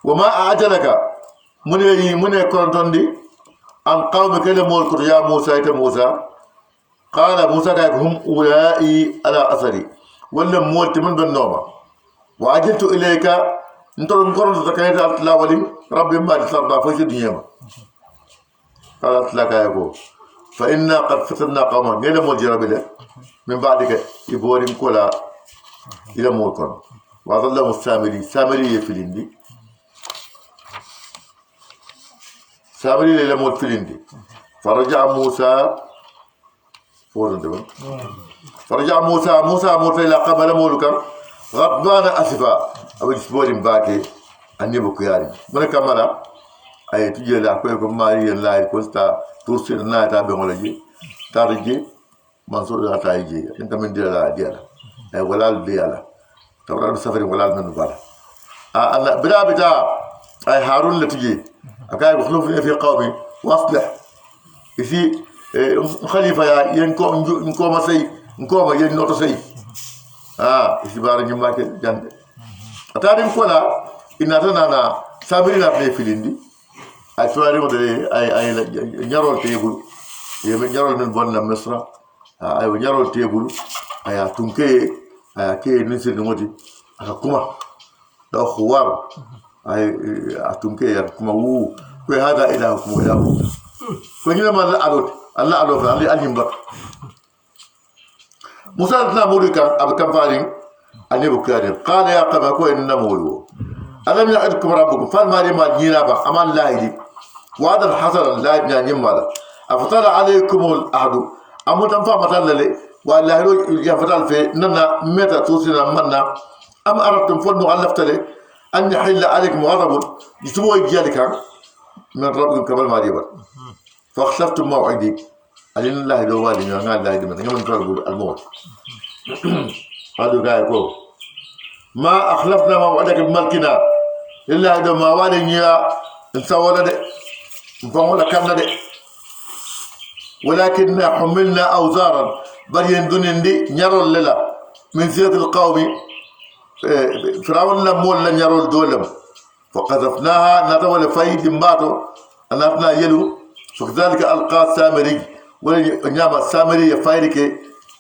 وما أعجلك من كونتوندي عن قومك لمولك يا موسى موسى قال موسى هم أولئي على أثري ولا مولت من بالنوم وعجلت إليك نترى نقرن تكايد الله ولي ربي ما تصرف في الدنيا قالت لك يا ابو فإنا قد فتنا قوما غير مجرب له من بعدك يبورين كولا الى مولكم وظلهم السامري في الهندي سامري الى مول في الهندي فرجع موسى موسى الى قبل مولك غضبان اسفا أبو جسبورين باكي أني بكياري من كمالا أي تيجي لا كويكم ماري لا يكوستا تورسي لا تابع ولا جي تارجي منصور لا تايجي أنت من ديالا أي ولا ديالا تبرر سفرين ولا من بالا أنا بلا بتا أي هارون لتيجي أكاي بخلوف في قومي واصلح يسي خليفة يا ينكو ما سي نكو ما ينوتو سي يسي بارجي ماكي جند atari kola inatana na sabiri na play filindi ay tuari mo de ay nyarol tebul yebe nyarol men bon na misra ay nyarol tebul ay tunke ay ke nisir ngoti aka kuma da khuwar ay atunke ya kuma wu ko hada ila kuma ila ko nyina ma Allah alot Allah alimba musa na murika abkan faring أني بكاري قال يا قوم أكو إننا مولو ألم يعدكم ربكم فالما لما نينابا أمان لا يدي وعدا حسنا لا يبنى نمالا أفطر عليكم الأحد أمو تنفع مثلا لي والله يفتل في ننا متى توسنا منا أم أردتم فلنو علفت لي أن يحل عليكم غضب يسموه يجيالك من ربكم كبال ما ديبا فاخلفتم موعدي ألين الله دوالي نعال الله يدي من نقول الموت هذا قايكو ما أخلفنا موعدك بملكنا إلا إذا ما والنيا نسوى ده نفعل كنا ده ولكن حملنا أوزارا بريان دون دي نيرو للا من زيادة القوم فرعون لمول لن يرو الدولم فقذفناها نتولى فايد ماتو أنفنا يلو فكذلك ألقى السامري ونعم السامري يفايرك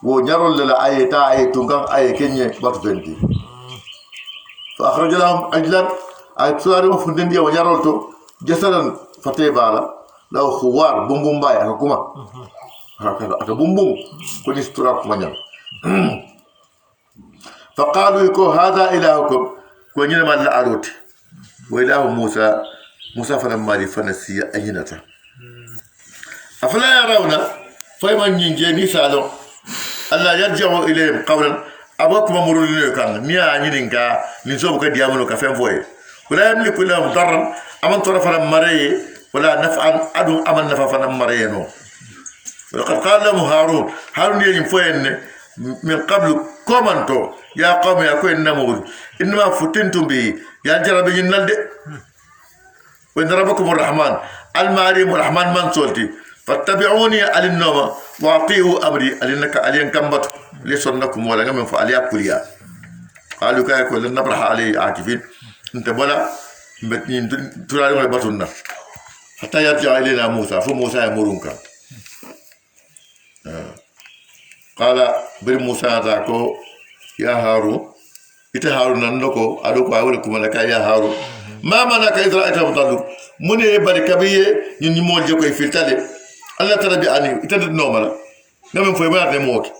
ونيرو للا أي تا أي تونغان أي كيني باتفنتي فأخرج لهم عجلا أي تسوارهم فندندية ونيرو تو جسدا فتيبالا لو خوار بوم باي حكومة هكذا بوم كل استراك منيا فقالوا يكو هذا إلهكم كونينا ما لا أروت وإله موسى فلما فنسي أينته أفلا يرون فيمن ينجي سالو الله يرجع إليهم قولا أبوكم مرولين كان ميا نينكا نسوب كديامنو كفين فوي ولا يملك لهم ضرا أمن طرف مري ولا نفعا أدو أمن نفع فنمرينو ولقد قال لهم هارون يجي فوين من قبل كومانتو يا قوم يا كوين نمود إنما فتنتم به يا جرب ينال دي وإن ربكم الرحمن المعلم الرحمن من سولتي فاتبعوني على النوم واطيعوا أمري علينك علين كمبت لسنكم ولا من فعليا كليا قالوا كاي كل نبرح عليه عاكفين انت بلا متنين ترى ولا بطلنا حتى يرجع إلينا موسى فموسى يمرونك قال بر موسى ذاكو يا هارون ite haruna ndoko adoko awle kuma ka ya haru ma manaka idra ita mutadu mune bari kabiye ñun ñi molje koy filtale allah tarabi ani ita nomala ngam foy ba de moki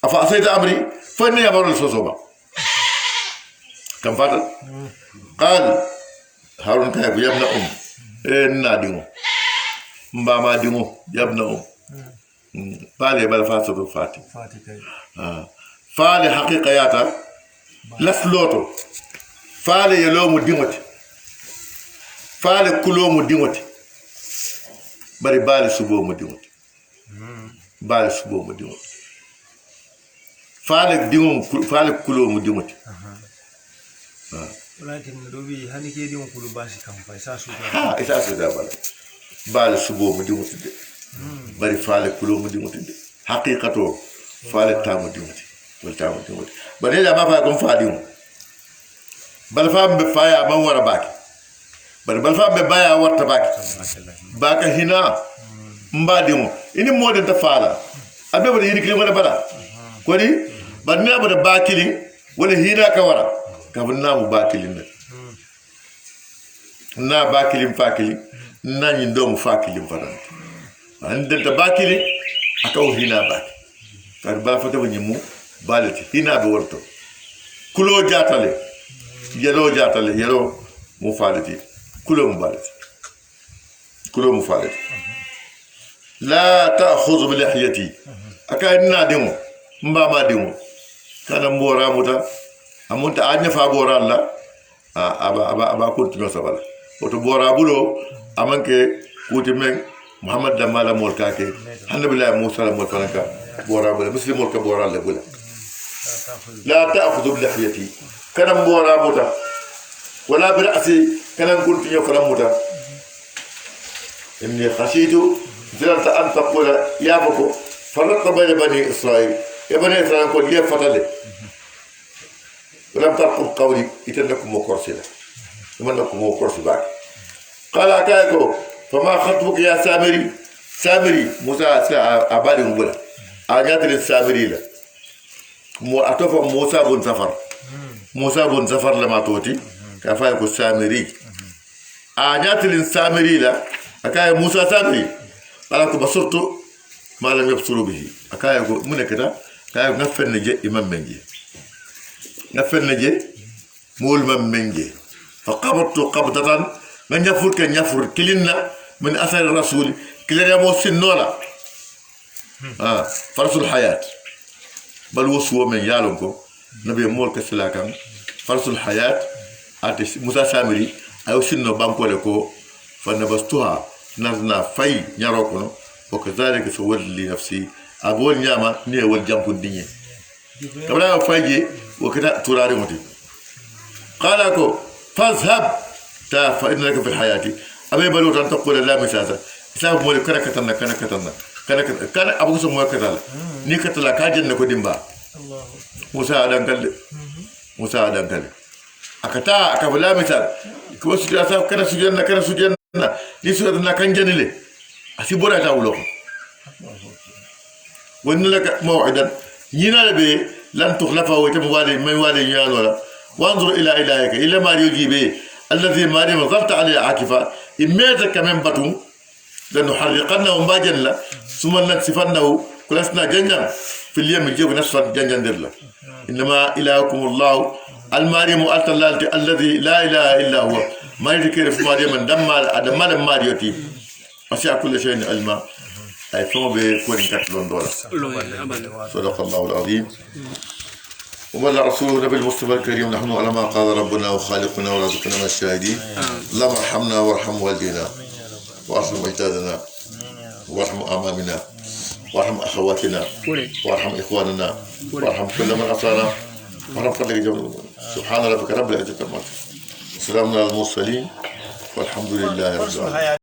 afa asayta amri fa ni yabarul sosoba kam fata qal harun kay bu yabna nadimo mbama dimo yabna bale bal fa soto fati kay faale haqiqa yata lasloto faale yelomo dingoti faale kulomo dingoti bari baale subomo dingoti baale subomo dingoti faale dingom faale kulomo dingoti walakin do bi hani ke dingom kulu basi kam fa isa suda bala baale subomo dingoti de bari faale kulomo dingoti de haqiqato faale tamo dingoti bari la ma fa ko faadimu bal fa be faya man wara baki bal fa be baya warta baki baka hina mbadimu ini mode ta fala abe bari yiri kili wala bala ko ni bar ni abada bakili wala hina ka wara ka bunna mu bakili na bakili fakili na nyi ndom fakili faran ande ta bakili akaw hina baki kar bala fa tabu nyimu balati hina be worto kulo jatale yelo mu falati kulo mu balati la ta'khudhu bi lihiyati akayna dimo mbama dimo kana mbora muta amunta anya fa bora la aba kuntu sabala oto bora bulo amanke kuti men muhammad damala mol kake hanabila musa mol kanaka bora bulo muslimol ka bora la bulo لا تأخذ بلحيتي كان مورا موتا ولا برأسي كان كنت يفرم موتا إني خشيت زلت أن تقول يا بكو فرقت بين بني إسرائيل يا بني إسرائيل قل لي فتلي ولم ترقب قولي إتنكم مكرسلة إتنكم مكرسل بعد قال أكاكو فما خطبك يا سامري موسى أبالي مبلا أجات للسامري له مو أتوفى موسى بن سفر لما توتي كفاية السامري أجات للسامري لا أكاي موسى سامري قال لك بصرت ما لم يبصروا به أكاي من كده كاي نفر نجي إمام منجي نفر نجي مول منجي فقبضت قبضة من يفر كلنا من أثر الرسول كلنا موسين نولا فرس الحياة بل وسو من يالونكو نبي مول كسلاكام فرس الحياة أتي موسى سامري أيو سنو بامكو لكو فنبستوها نزنا في نياروكو وكذلك سوّد لي نفسي أقول نياما ني أول جامكو الدنيا كبلا فايجي وكذا تراري موتي قال لكو فاذهب فإن لك في الحياة أبي بلو تقول لا مساسا ساب مولي كنا كان أبو سمو كتال ني كتلا كاجن نكو ديمبا موسى أدان أكتا أكبلا مثال كو سجنا ساب كنا سجنا ني سجنا كان جنلي أسيبورا تاولو وإن لك موعدا نينا لبي لن تخلفه ويتم والي من والي يانولا وانظر إلى إلهك إلا ما يجيبه الذي ما ظلت عليه عاكفا إميتك من بطن لنحرقنه مباجن ثم ننسفنه كلسنا جنجا في اليوم الجو نصف جنجا درلا إنما إلهكم الله الماريم الذي لا إله إلا هو ما يذكر في مريم دمال ماريوتي وسع كل شيء علما أي فما بكون كتلون دولار صدق الله العظيم ومن رسوله نبي المصطفى الكريم نحن على ما قال ربنا وخالقنا ورزقنا من الشاهدين اللهم ارحمنا وارحم والدينا وارحم اجدادنا وارحم امامنا وارحم أخواتنا وارحم إخواننا وارحم كل من أطانا وارحم كل جميع. سبحان ربك رب العزة عما يصفون، سلام على المرسلين والحمد لله رب العالمين.